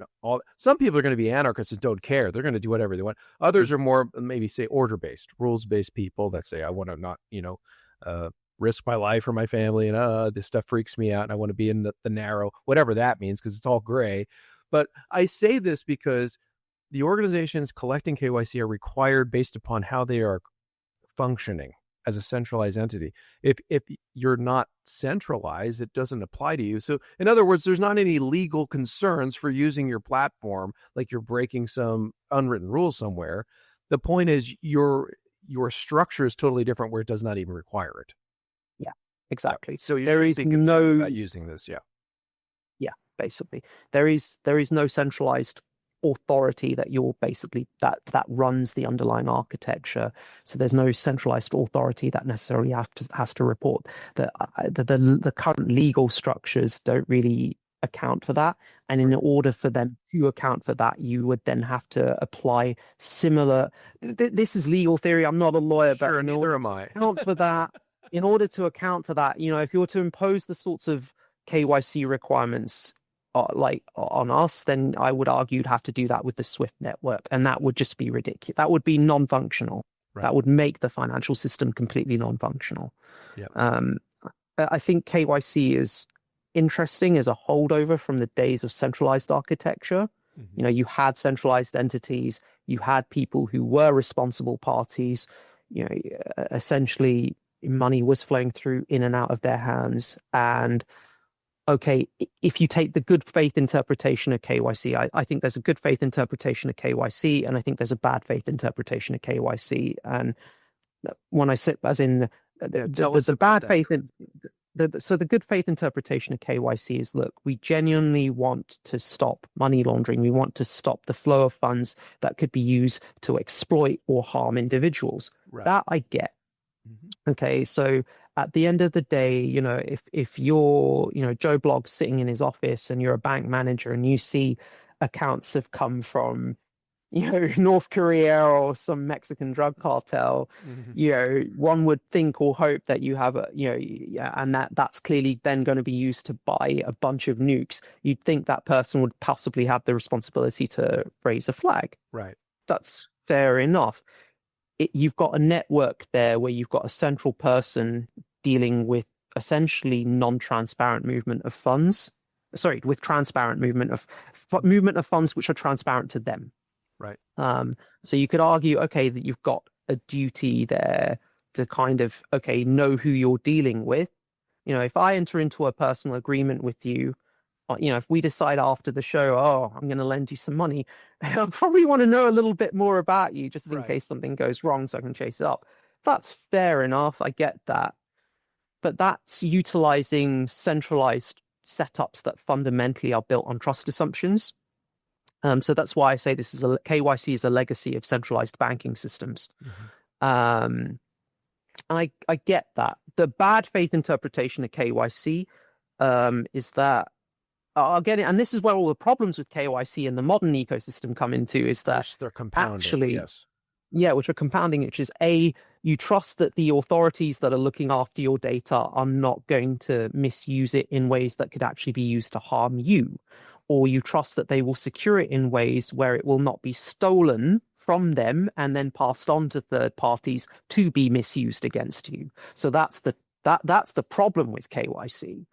Some people are going to be anarchists and don't care. They're going to do whatever they want. Others are more, maybe say, order-based, rules-based people that say, I want to not, risk my life or my family, and this stuff freaks me out, and I want to be in the narrow, whatever that means, because it's all gray. But I say this because the organizations collecting KYC are required based upon how they are functioning as a centralized entity. If you're not centralized, it doesn't apply to you. So in other words, there's not any legal concerns for using your platform like you're breaking some unwritten rule somewhere. The point is your structure is totally different where it does not even require it. Yeah, exactly. So there is no about using this. Yeah, basically there is no centralized authority that you're basically that runs the underlying architecture. So there's no centralized authority that necessarily has to report. The current legal structures don't really account for that, and in order for them to account for that, you would then have to apply similar. This is legal theory. I'm not a lawyer, sure, but neither am I. In order to account for that, if you were to impose the sorts of KYC requirements like on us, then I would argue you'd have to do that with the SWIFT network, and that would just be ridiculous. That would be non-functional. Right. That would make the financial system completely non-functional. Yep. I think KYC is interesting as a holdover from the days of centralized architecture. Mm-hmm. You had centralized entities, you had people who were responsible parties. Essentially money was flowing through in and out of their hands, and okay, if you take the good faith interpretation of KYC, I think there's a good faith interpretation of KYC, and I think there's a bad faith interpretation of KYC. And when I sit, as in, there's a bad faith. So the good faith interpretation of KYC is, look, we genuinely want to stop money laundering. We want to stop the flow of funds that could be used to exploit or harm individuals. Right. That I get. Mm-hmm. Okay, so at the end of the day, if you're, Joe Bloggs sitting in his office and you're a bank manager and you see accounts have come from, North Korea or some Mexican drug cartel, mm-hmm. One would think or hope that you have and that's clearly then going to be used to buy a bunch of nukes. You'd think that person would possibly have the responsibility to raise a flag. Right. That's fair enough. You've got a network there where you've got a central person dealing with essentially non-transparent movement of funds. Sorry, with transparent movement of funds which are transparent to them. Right. So you could argue, okay, that you've got a duty there to kind of, know who you're dealing with. If I enter into a personal agreement with you, if we decide after the show, I'm going to lend you some money, I'll probably want to know a little bit more about you just in case something goes wrong so I can chase it up. That's fair enough. I get that. But that's utilizing centralized setups that fundamentally are built on trust assumptions. So that's why I say KYC is a legacy of centralized banking systems. Mm-hmm. And I get that. The bad faith interpretation of KYC is that, again, and this is where all the problems with KYC and the modern ecosystem come into, is that they're compounding, actually, yes. Yeah, which are compounding, which is you trust that the authorities that are looking after your data are not going to misuse it in ways that could actually be used to harm you, or you trust that they will secure it in ways where it will not be stolen from them and then passed on to third parties to be misused against you. So that's the problem with KYC.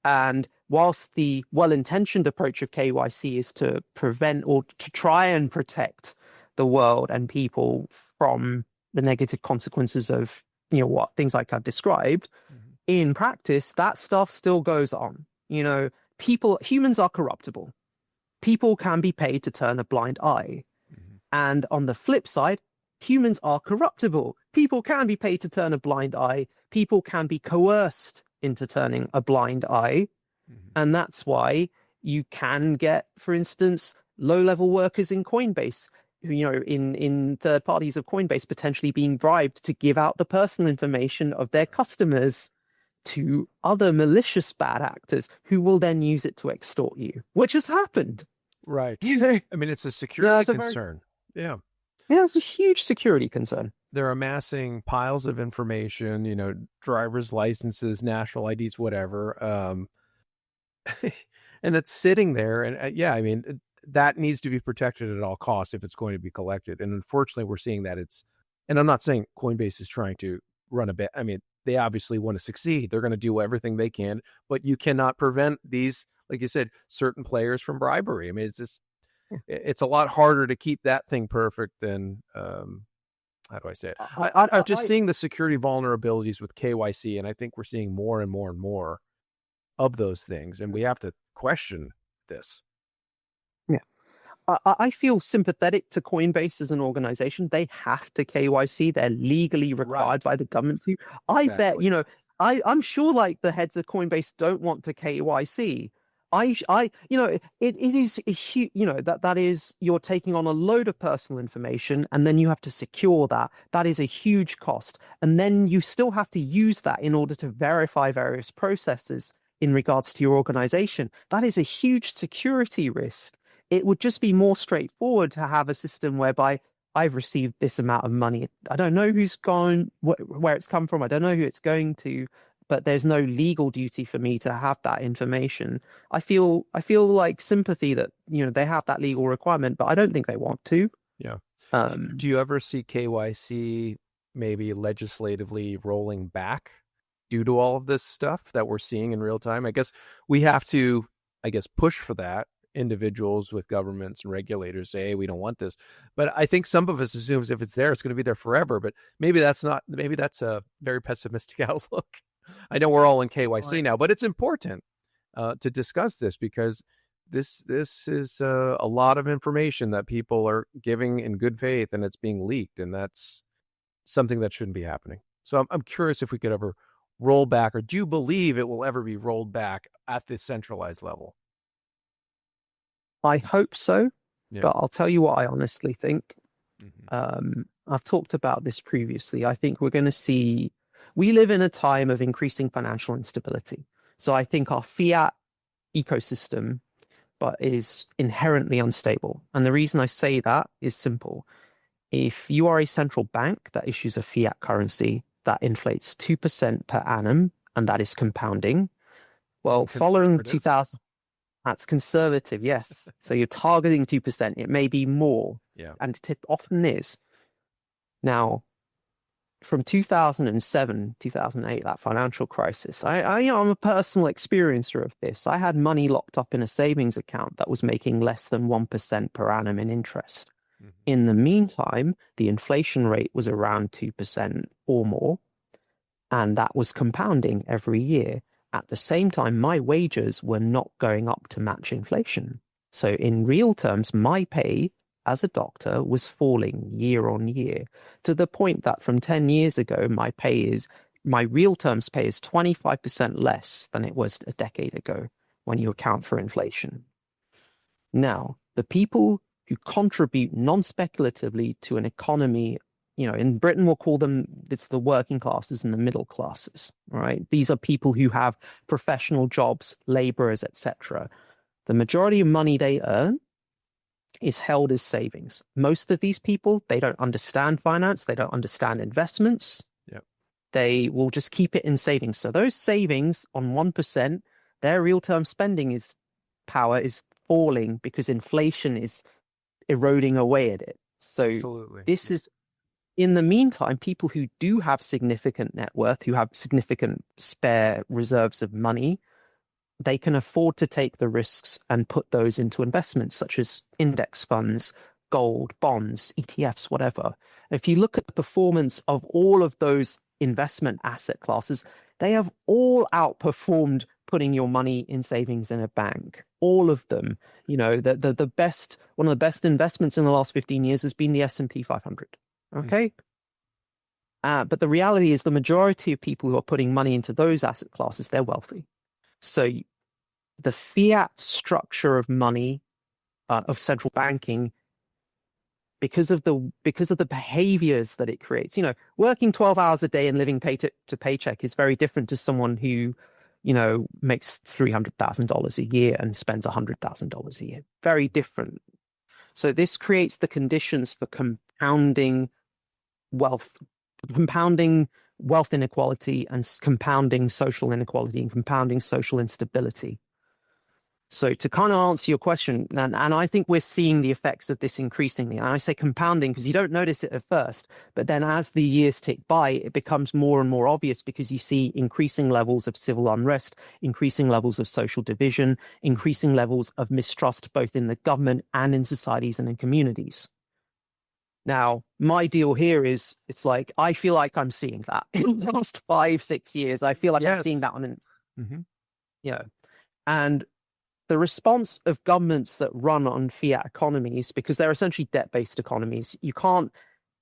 And whilst the well-intentioned approach of KYC is to prevent or to try and protect the world and people from the negative consequences of, what things like I've described, mm-hmm. in practice, that stuff still goes on. Humans are corruptible. People can be paid to turn a blind eye. And on the flip side, humans are corruptible. People can be paid to turn a blind eye. People can be coerced into turning a blind eye. And that's why you can get, for instance, low-level workers in Coinbase, in third parties of Coinbase, potentially being bribed to give out the personal information of their customers to other malicious bad actors who will then use it to extort you, which has happened. Right. I mean, it's a security concern. Yeah, it's a huge security concern. They're amassing piles of information, driver's licenses, national IDs, whatever. And it's sitting there. And I mean, that needs to be protected at all costs if it's going to be collected. And unfortunately, we're seeing that and I'm not saying Coinbase is trying to run a bet. I mean, they obviously want to succeed. They're going to do everything they can, but you cannot prevent these, like you said, certain players from bribery. I mean, it's a lot harder to keep that thing perfect than, how do I say it? I'm just seeing the security vulnerabilities with KYC, and I think we're seeing more and more and more of those things, and we have to question this. Yeah. I feel sympathetic to Coinbase as an organization. They have to KYC. They're legally required by the government to. I bet, I'm sure like the heads of Coinbase don't want to KYC. It is a huge, that is, you're taking on a load of personal information and then you have to secure that. That is a huge cost. And then you still have to use that in order to verify various processes in regards to your organization. That is a huge security risk. It would just be more straightforward to have a system whereby I've received this amount of money. I don't know who's gone, where it's come from. I don't know who it's going to, but there's no legal duty for me to have that information. I feel like sympathy that, they have that legal requirement, but I don't think they want to. Yeah. Do you ever see KYC maybe legislatively rolling back due to all of this stuff that we're seeing in real time? I guess we have to, push for that. Individuals with governments and regulators say, hey, we don't want this. But I think some of us assumes if it's there, it's going to be there forever. But maybe that's a very pessimistic outlook. I know we're all in KYC now, but it's important to discuss this because this is a lot of information that people are giving in good faith and it's being leaked. And that's something that shouldn't be happening. So I'm curious if we could ever roll back, or do you believe it will ever be rolled back at this centralized level? I hope so, but I'll tell you what I honestly think. I've talked about this previously. I think we're going to see, we live in a time of increasing financial instability. So I think our fiat ecosystem is inherently unstable. And the reason I say that is simple. If you are a central bank that issues a fiat currency that inflates 2% per annum, and that is compounding, well, following 2000... That's conservative, yes. So you're targeting 2%. It may be more, and it often is. Now, from 2007, 2008, that financial crisis, I'm a personal experiencer of this. I had money locked up in a savings account that was making less than 1% per annum in interest. In the meantime, the inflation rate was around 2% or more, and that was compounding every year. At the same time, my wages were not going up to match inflation. So in real terms, my pay as a doctor was falling year on year, to the point that from 10 years ago, my real terms pay is 25% less than it was a decade ago when you account for inflation. Now, the people who contribute non-speculatively to an economy, in Britain, we'll call them, it's the working classes and the middle classes, right? These are people who have professional jobs, laborers, etc. The majority of money they earn is held as savings. Most of these people, they don't understand finance. They don't understand investments. They will just keep it in savings. So those savings on 1%, their real-term spending power is falling because inflation is eroding away at it. So this is... In the meantime, people who do have significant net worth, who have significant spare reserves of money, they can afford to take the risks and put those into investments such as index funds, gold, bonds, ETFs, whatever. If you look at the performance of all of those investment asset classes, they have all outperformed putting your money in savings in a bank. All of them. You know, the best, one of the best investments in the last 15 years has been the S&P 500. Okay. But the reality is the majority of people who are putting money into those asset classes, they're wealthy. So the fiat structure of money, of central banking, because of the behaviors that it creates, you know, working 12 hours a day and living paycheck to paycheck is very different to someone who, you know, makes $300,000 a year and spends $100,000 a year. Very different. So this creates the conditions for compounding wealth inequality and compounding social inequality and compounding social instability. So to kind of answer your question, and I think we're seeing the effects of this increasingly. And I say compounding because you don't notice it at first, but then as the years tick by, it becomes more and more obvious because you see increasing levels of civil unrest, increasing levels of social division, increasing levels of mistrust, both in the government and in societies and in communities. Now, my deal here is, it's like, I feel like I'm seeing that in the last 5-6 years. I feel like I'm seeing that on, you know, and the response of governments that run on fiat economies, because they're essentially debt-based economies, you can't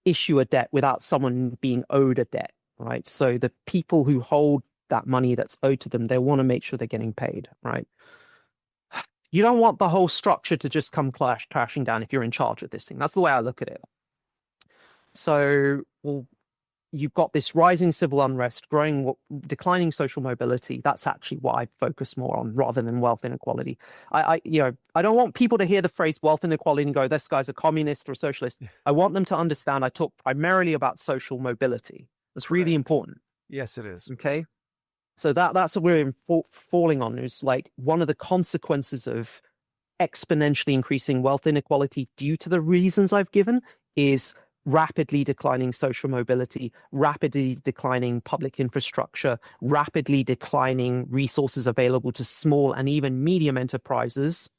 issue a debt without someone being owed a debt, right? So the people who hold that money that's owed to them, they want to make sure they're getting paid, right? You don't want the whole structure to just come crashing down if you're in charge of this thing. That's the way I look at it. So, well, you've got this rising civil unrest, declining social mobility. That's actually what I focus more on rather than wealth inequality. I don't want people to hear the phrase wealth inequality and go, this guy's a communist or a socialist. I want them to understand I talk primarily about social mobility. That's really important. Yes, it is. Okay. So that's what we're falling on, is like one of the consequences of exponentially increasing wealth inequality due to the reasons I've given is rapidly declining social mobility, rapidly declining public infrastructure, rapidly declining resources available to small and even medium enterprises.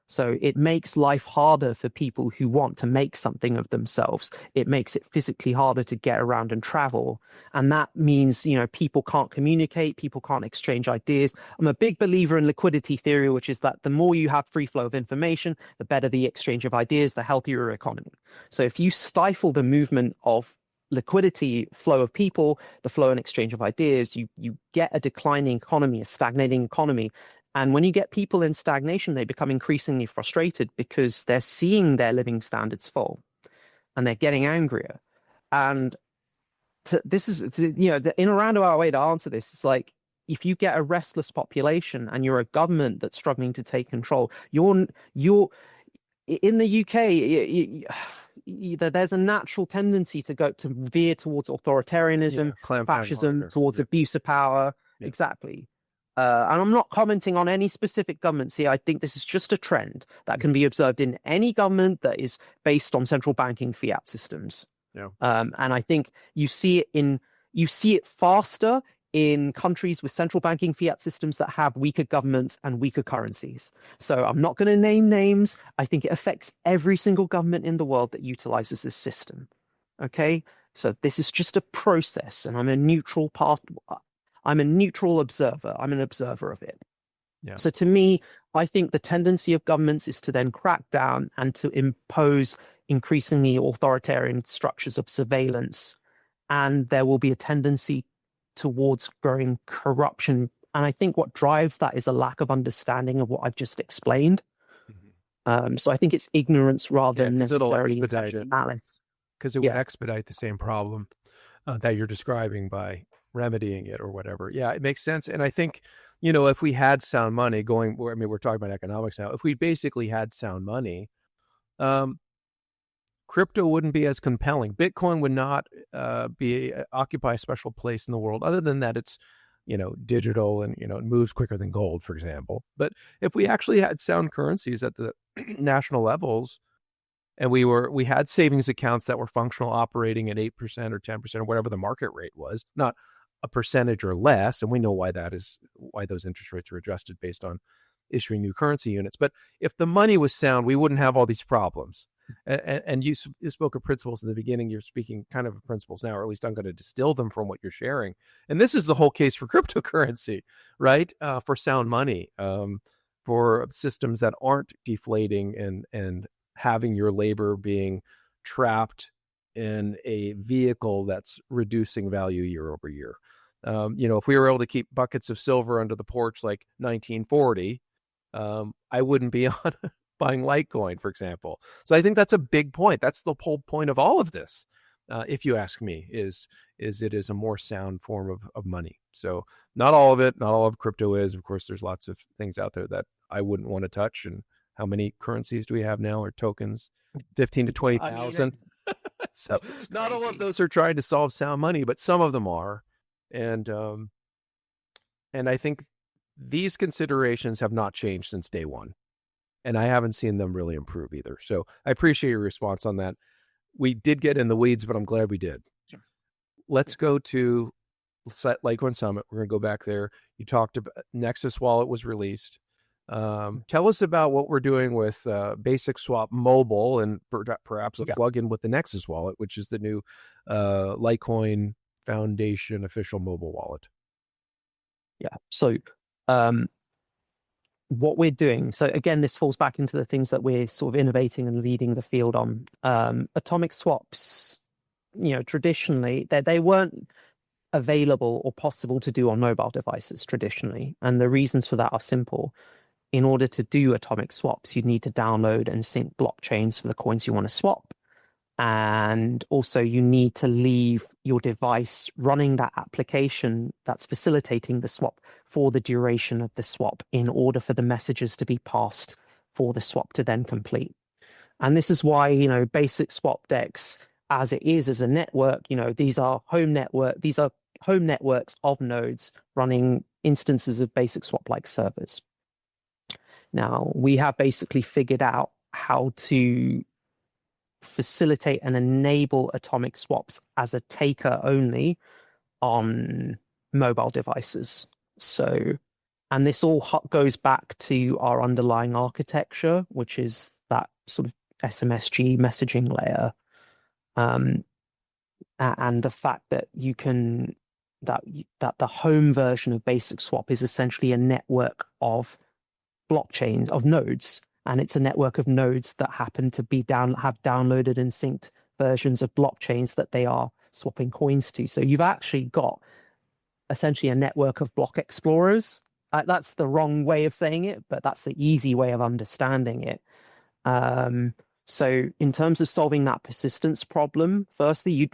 So it makes life harder for people who want to make something of themselves. It makes it physically harder to get around and travel. And that means, you know, people can't communicate, people can't exchange ideas. I'm a big believer in liquidity theory, which is that the more you have free flow of information, the better the exchange of ideas, the healthier your economy. So if you stifle the movement of liquidity, flow of people, the flow and exchange of ideas, you get a declining economy, a stagnating economy. And when you get people in stagnation, they become increasingly frustrated because they're seeing their living standards fall and they're getting angrier. And this is, you know, in a roundabout way to answer this, it's like, if you get a restless population and you're a government that's struggling to take control, you're in the UK, there's a natural tendency to veer towards authoritarianism, fascism, towards abuse of power. Yeah. Exactly. And I'm not commenting on any specific governments here. I think this is just a trend that can be observed in any government that is based on central banking fiat systems. Yeah. And I think you see it faster in countries with central banking fiat systems that have weaker governments and weaker currencies. So I'm not going to name names. I think it affects every single government in the world that utilizes this system. Okay, so this is just a process, and I'm a neutral observer. I'm an observer of it. Yeah. So to me, I think the tendency of governments is to then crack down and to impose increasingly authoritarian structures of surveillance. And there will be a tendency towards growing corruption. And I think what drives that is a lack of understanding of what I've just explained. Mm-hmm. So I think it's ignorance rather than necessarily malice. Because it would expedite the same problem that you're describing by remedying it or whatever. Yeah, it makes sense. And I think, you know, if we had sound money we're talking about economics now. If we basically had sound money, crypto wouldn't be as compelling. Bitcoin would not occupy a special place in the world, other than that it's, you know, digital and, you know, it moves quicker than gold, for example. But if we actually had sound currencies at the national levels, and we had savings accounts that were functional, operating at 8% or 10% or whatever the market rate was, not a percentage or less, and we know why those interest rates are adjusted based on issuing new currency units. But if the money was sound, we wouldn't have all these problems. And you spoke of principles in the beginning. You're speaking kind of principles now, or at least I'm going to distill them from what you're sharing. And this is the whole case for cryptocurrency, right? For sound money, for systems that aren't deflating and having your labor being trapped in a vehicle that's reducing value year over year. If we were able to keep buckets of silver under the porch like 1940, I wouldn't be on buying Litecoin, for example. So I think that's a big point. That's the whole point of all of this, if you ask me, is it is a more sound form of money. So not all of it, not all of crypto is. Of course, there's lots of things out there that I wouldn't want to touch. And how many currencies do we have now, or tokens? 15 to 20,000. So not all of those are trying to solve sound money, but some of them are. And I think these considerations have not changed since day one. And I haven't seen them really improve either. So I appreciate your response on that. We did get in the weeds, but I'm glad we did. Sure. Let's go to Litecoin Summit. We're going to go back there. You talked about Nexus Wallet was released. Tell us about what we're doing with BasicSwap Mobile, and perhaps a plug-in with the Nexus Wallet, which is the new Litecoin Foundation official mobile wallet. Yeah. So what we're doing, so again, this falls back into the things that we're sort of innovating and leading the field on. Atomic swaps, traditionally, they weren't available or possible to do on mobile devices traditionally. And the reasons for that are simple. In order to do atomic swaps, you'd need to download and sync blockchains for the coins you want to swap. And also you need to leave your device running that application that's facilitating the swap for the duration of the swap in order for the messages to be passed for the swap to then complete. And this is why, BasicSwapDex, as it is as a network, these are home networks of nodes running instances of BasicSwap-like servers. Now, we have basically figured out how to facilitate and enable atomic swaps as a taker only on mobile devices. So, and this all goes back to our underlying architecture, which is that sort of SMSG messaging layer, and the fact that you can that the home version of BasicSwap is essentially a network of blockchains of nodes. And it's a network of nodes that happen to be have downloaded and synced versions of blockchains that they are swapping coins to. So you've actually got essentially a network of block explorers. That's the wrong way of saying it, but that's the easy way of understanding it. So in terms of solving that persistence problem, firstly,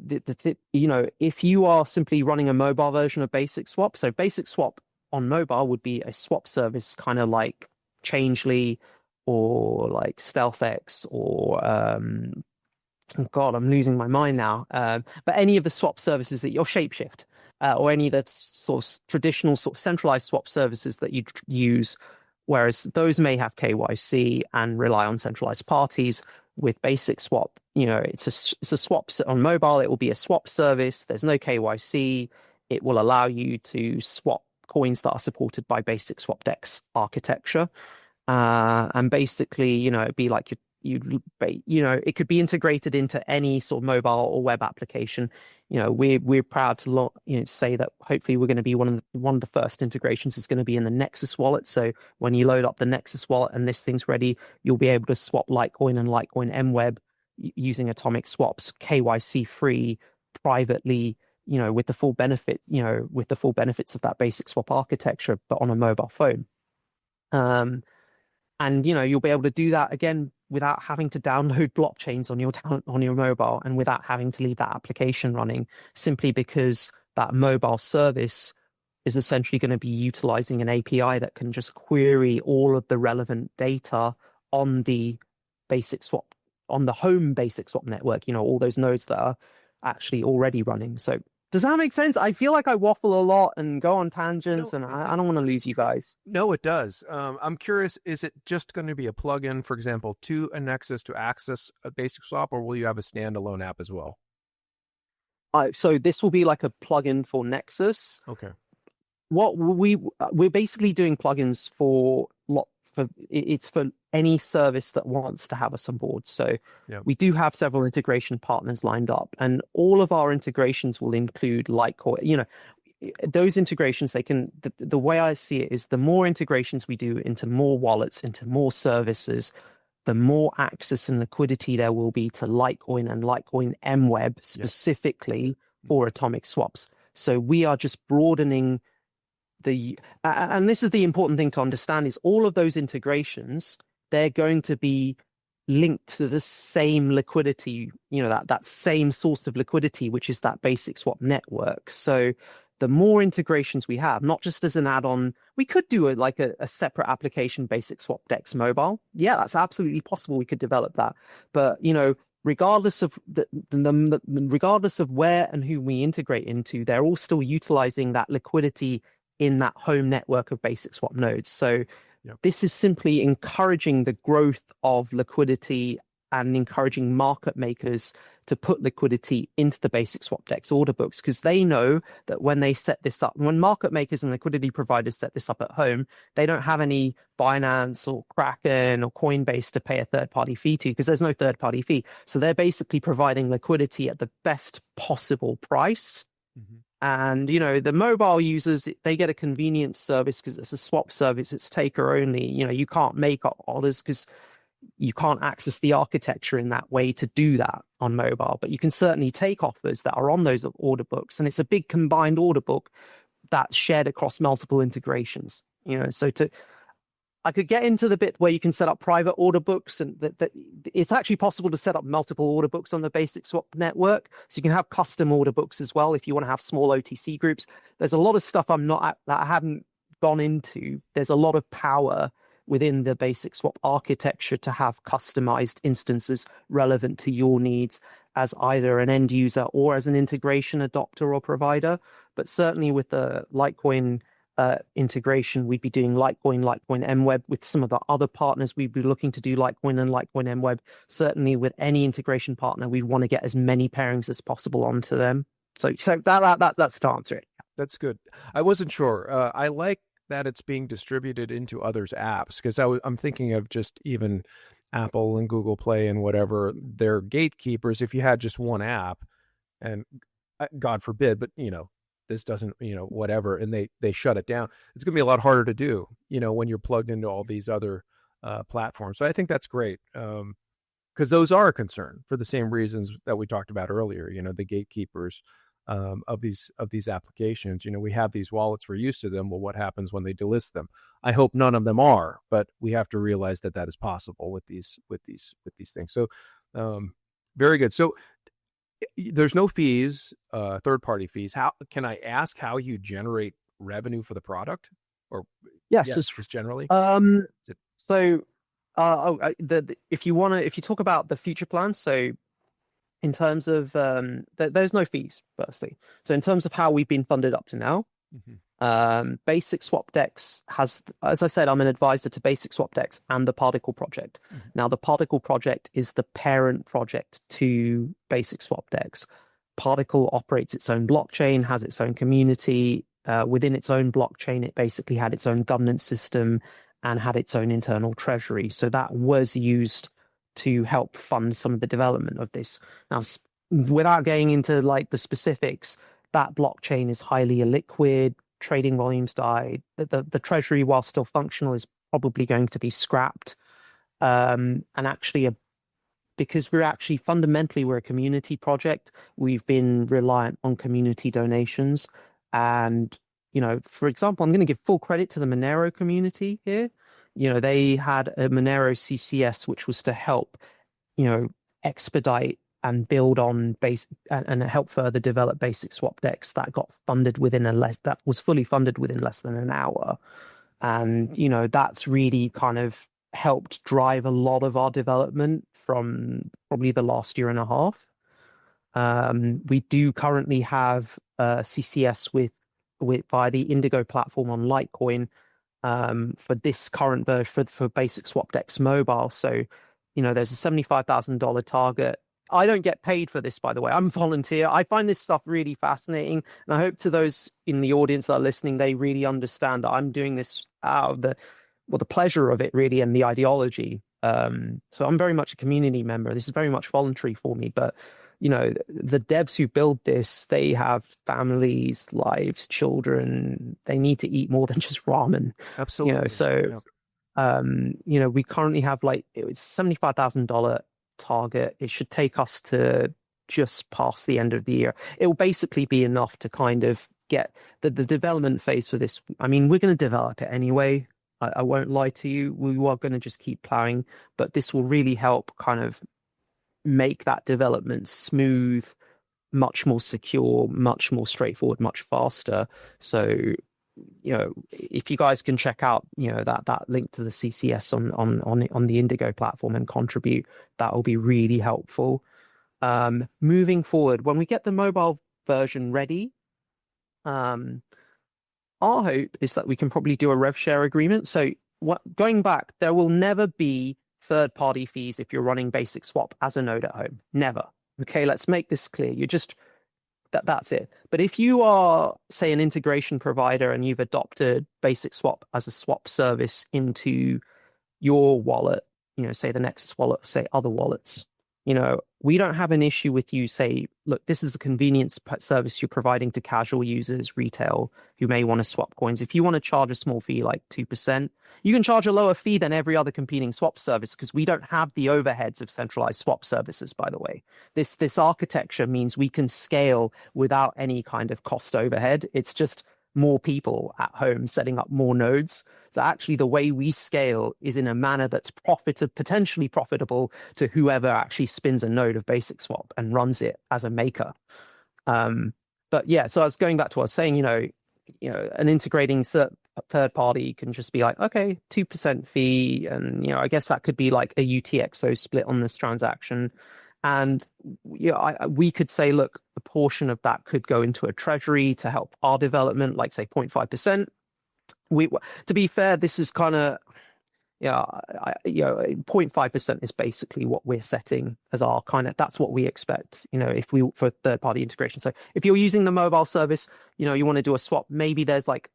if you are simply running a mobile version of BasicSwap, so BasicSwap on mobile would be a swap service kind of like Changely or like StealthX or oh God, I'm losing my mind now. But any of the swap services that you're Shapeshift or any of the sort of traditional sort of centralized swap services that you use, whereas those may have KYC and rely on centralized parties. With BasicSwap, it's a swap on mobile. It will be a swap service. There's no KYC. It will allow you to swap coins that are supported by BasicSwapDex architecture. And basically, it'd be like it could be integrated into any sort of mobile or web application. We're proud to say that hopefully we're going to be one of the first integrations is going to be in the Nexus wallet. So when you load up the Nexus wallet and this thing's ready, you'll be able to swap Litecoin and Litecoin MWeb using atomic swaps, KYC free, privately, with the full benefits of that BasicSwap architecture, but on a mobile phone. And you'll be able to do that again without having to download blockchains on your mobile and without having to leave that application running, simply because that mobile service is essentially going to be utilizing an API that can just query all of the relevant data on the BasicSwap, on the home BasicSwap network, all those nodes that are actually already running. So does that make sense? I feel like I waffle a lot and go on tangents, and I don't want to lose you guys. No, it does. I'm curious, is it just going to be a plugin, for example, to a Nexus to access a BasicSwap, or will you have a standalone app as well? So this will be like a plugin for Nexus. Okay. What we're basically doing plugins for it's for any service that wants to have us on board. So Yeah. we do have several integration partners lined up, and all of our integrations will include Litecoin. You know, those integrations, they can, the way I see it is the more integrations we do into more wallets, into more services, the more access and liquidity there will be to Litecoin and Litecoin MWeb specifically for atomic swaps. So we are just broadening and this is the important thing to understand, is all of those integrations, they're going to be linked to the same liquidity, you know, that same source of liquidity, which is that basic swap network. So the more integrations we have, not just as an add-on, we could do a separate application, BasicSwapDex mobile. Yeah, that's absolutely possible. We could develop that. But, you know, regardless of regardless of where and who we integrate into, they're all still utilizing that liquidity in that home network of basic swap nodes. So this is simply encouraging the growth of liquidity and encouraging market makers to put liquidity into the BasicSwapDex order books, because they know that when they set this up, when market makers and liquidity providers set this up at home, they don't have any Binance or Kraken or Coinbase to pay a third-party fee to, because there's no third-party fee. So they're basically providing liquidity at the best possible price. Mm-hmm. And, you know, the mobile users, they get a convenience service because it's a swap service. It's taker only. You know, you can't make orders because you can't access the architecture in that way to do that on mobile. But you can certainly take offers that are on those order books. And it's a big combined order book that's shared across multiple integrations. You know, so I could get into the bit where you can set up private order books, and that it's actually possible to set up multiple order books on the basic swap network. So you can have custom order books as well if you want to have small OTC groups. There's a lot of stuff that I haven't gone into. There's a lot of power within the basic swap architecture to have customized instances relevant to your needs as either an end user or as an integration adopter or provider. But certainly with the Litecoin integration, we'd be doing Litecoin MWeb. With some of the other partners, we'd be looking to do Litecoin and Litecoin MWeb. Certainly with any integration partner, we want to get as many pairings as possible onto them. So that's to answer it. That's good. I wasn't sure. I like that it's being distributed into others' apps, because I'm thinking of just even Apple and Google Play and whatever, they're gatekeepers. If you had just one app, and God forbid, but you know, this doesn't, you know, whatever, and they shut it down, it's going to be a lot harder to do, you know, when you're plugged into all these other platforms. So I think that's great, because those are a concern for the same reasons that we talked about earlier. You know, the gatekeepers of these applications. You know, we have these wallets, we're used to them. Well, what happens when they delist them? I hope none of them are, but we have to realize that is possible with these things. So very good. So there's no fees, third-party fees. How can I ask how you generate revenue for the product? Or yes, just generally. So if you talk about the future plans, so in terms of there's no fees, firstly. So in terms of how we've been funded up to now, BasicSwapDex has, as I said, I'm an advisor to BasicSwapDex and the Particle project. Now, the Particle project is the parent project to BasicSwapDex. Particle operates its own blockchain, has its own community. Within its own blockchain, it basically had its own governance system and had its own internal treasury. So that was used to help fund some of the development of this. Now, without getting into like the specifics, that blockchain is highly illiquid. Trading volumes died. The treasury, while still functional, is probably going to be scrapped. And actually, because we're a community project, we've been reliant on community donations. And, you know, for example, I'm going to give full credit to the Monero community here. You know, they had a Monero CCS, which was to help, you know, expedite and build on and help further develop BasicSwapDex. That got funded that was fully funded within less than an hour. And, you know, that's really kind of helped drive a lot of our development from probably the last year and a half. We do currently have CCS with via the Indigo platform on Litecoin for this current version for BasicSwapDex mobile. So, you know, there's a $75,000 target. I don't get paid for this, by the way. I'm a volunteer. I find this stuff really fascinating. And I hope to those in the audience that are listening, they really understand that I'm doing this out of the pleasure of it really, and the ideology. So I'm very much a community member. This is very much voluntary for me, but the devs who build this, they have families, lives, children. They need to eat more than just ramen. Absolutely. We currently have it's $75,000 target. It should take us to just past the end of the year. It will basically be enough to kind of get the development phase for this. I mean, we're going to develop it anyway. I won't lie to you. We are going to just keep plowing, but this will really help kind of make that development smooth, much more secure, much more straightforward, much faster. So, if you guys can check out, that link to the CCS on the Indigo platform and contribute, that will be really helpful. Moving forward, when we get the mobile version ready, our hope is that we can probably do a rev share agreement. So going back, there will never be third-party fees if you're running Basic Swap as a node at home. Never. Okay, let's make this clear. That's it. But if you are, say, an integration provider and you've adopted Basic Swap as a swap service into your wallet, say the Nexus wallet, say other wallets, we don't have an issue with you say, look, this is a convenience service you're providing to casual users, retail, who may want to swap coins. If you want to charge a small fee like 2%, you can charge a lower fee than every other competing swap service because we don't have the overheads of centralized swap services, by the way. This architecture means we can scale without any kind of cost overhead. It's just more people at home setting up more nodes. So actually the way we scale is in a manner that's potentially profitable to whoever actually spins a node of Basic Swap and runs it as a maker. But yeah, so I was going back to what I was saying, an integrating third party can just be like, okay, 2% fee. And, I guess that could be like a UTXO split on this transaction. And we could say, look, a portion of that could go into a treasury to help our development, like say 0.5%. To be fair, this is kind of, 0.5% is basically what we're setting as our kind of, that's what we expect, for third party integration. So if you're using the mobile service, you want to do a swap, maybe there's like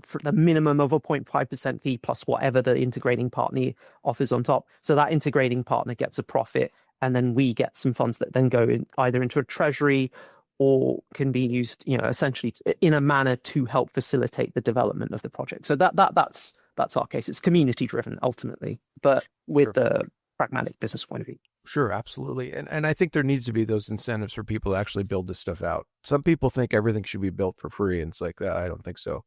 for the minimum of a 0.5% fee plus whatever the integrating partner offers on top. So that integrating partner gets a profit. And then we get some funds that then go either into a treasury or can be used, essentially in a manner to help facilitate the development of the project. So that's our case. It's community driven ultimately, but with the pragmatic business point of view. Sure, absolutely. And I think there needs to be those incentives for people to actually build this stuff out. Some people think everything should be built for free, and it's like, I don't think so.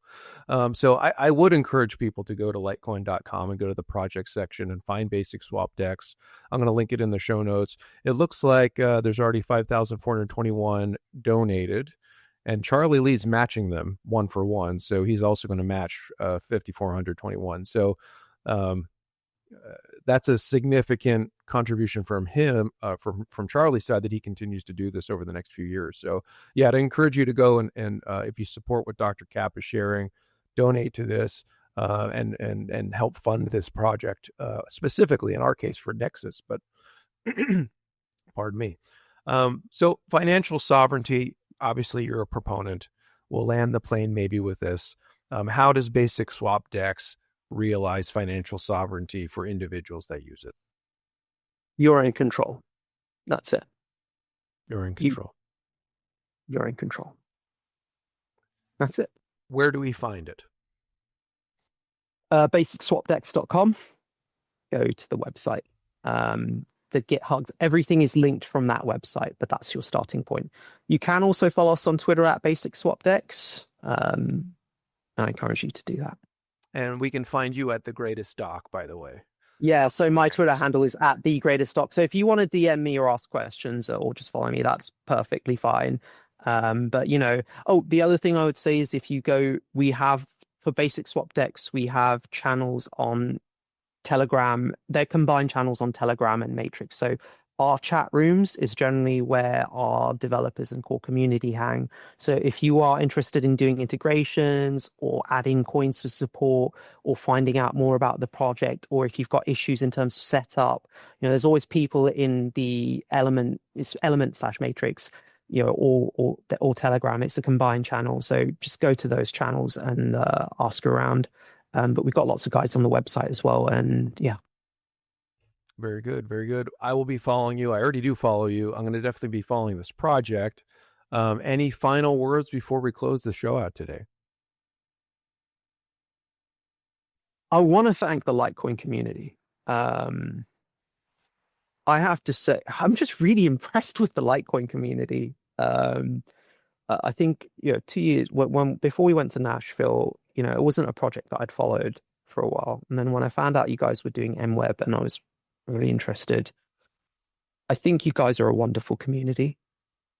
So I would encourage people to go to litecoin.com and go to the project section and find BasicSwapDex. I'm going to link it in the show notes. It looks like there's already 5,421 donated, and Charlie Lee's matching them 1 for 1. So he's also going to match 5,421. So that's a significant contribution from him, from Charlie's side, that he continues to do this over the next few years. So yeah, I'd encourage you to go and if you support what Dr. Cap is sharing, donate to this and help fund this project, specifically in our case for Nexus, but pardon me. So financial sovereignty, obviously you're a proponent. We'll land the plane maybe with this. How does BasicSwapDex realize financial sovereignty for individuals that use it? You're in control. That's it. You're in control. You're in control. That's it. Where do we find it? BasicSwapDex.com. Go to the website. The GitHub, everything is linked from that website, but that's your starting point. You can also follow us on Twitter at BasicSwapDex. And I encourage you to do that. And we can find you at The Greatest Doc, by the way. Yeah, so my Twitter handle is at The Greatest Doc. So if you want to DM me or ask questions or just follow me, that's perfectly fine. But the other thing I would say is if you go, we have, for BasicSwapDex, we have channels on Telegram. They're combined channels on Telegram and Matrix. So our chat rooms is generally where our developers and core community hang. So if you are interested in doing integrations or adding coins for support or finding out more about the project, or if you've got issues in terms of setup, there's always people in the element/matrix, or Telegram. It's a combined channel. So just go to those channels and ask around. But we've got lots of guides on the website as well. And yeah. Very good. Very good. I will be following you. I already do follow you. I'm going to definitely be following this project. Any final words before we close the show out today? I want to thank the Litecoin community. I have to say, I'm just really impressed with the Litecoin community. I think, 2 years before we went to Nashville, it wasn't a project that I'd followed for a while. And then when I found out you guys were doing MWeb and I was really interested, I think you guys are a wonderful community.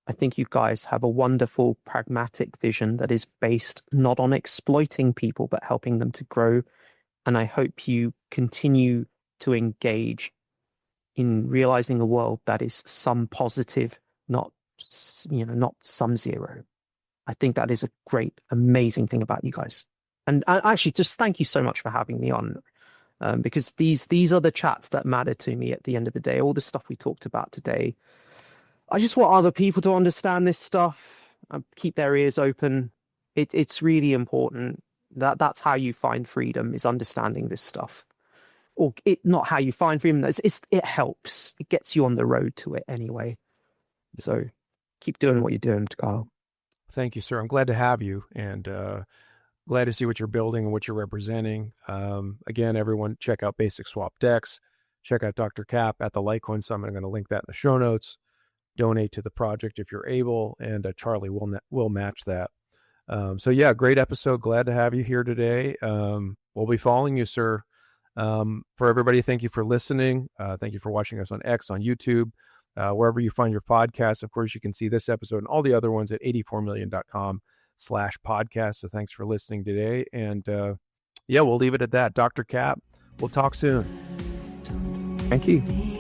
I think you guys have a wonderful pragmatic vision that is based not on exploiting people, but helping them to grow. And I hope you continue to engage in realizing a world that is some positive, not some zero. I think that is a great, amazing thing about you guys. And actually, just thank you so much for having me on, because these are the chats that matter to me at the end of the day. All the stuff we talked about today, I just want other people to understand this stuff, keep their ears open. It's really important. That's how you find freedom, is understanding this stuff. Or not how you find freedom. It helps. It gets you on the road to it anyway. So keep doing what you're doing, Kyle. Thank you, sir. I'm glad to have you, and glad to see what you're building and what you're representing. Again, everyone, check out BasicSwapDex. Check out Dr. Cap at the Litecoin Summit. I'm going to link that in the show notes. Donate to the project if you're able, and Charlie will match that. So yeah, great episode. Glad to have you here today. We'll be following you, sir. For everybody, thank you for listening. Thank you for watching us on X, on YouTube, wherever you find your podcasts. Of course, you can see this episode and all the other ones at 84million.com/podcast. So thanks for listening today. And yeah, we'll leave it at that. Dr. Cap, we'll talk soon. Thank you.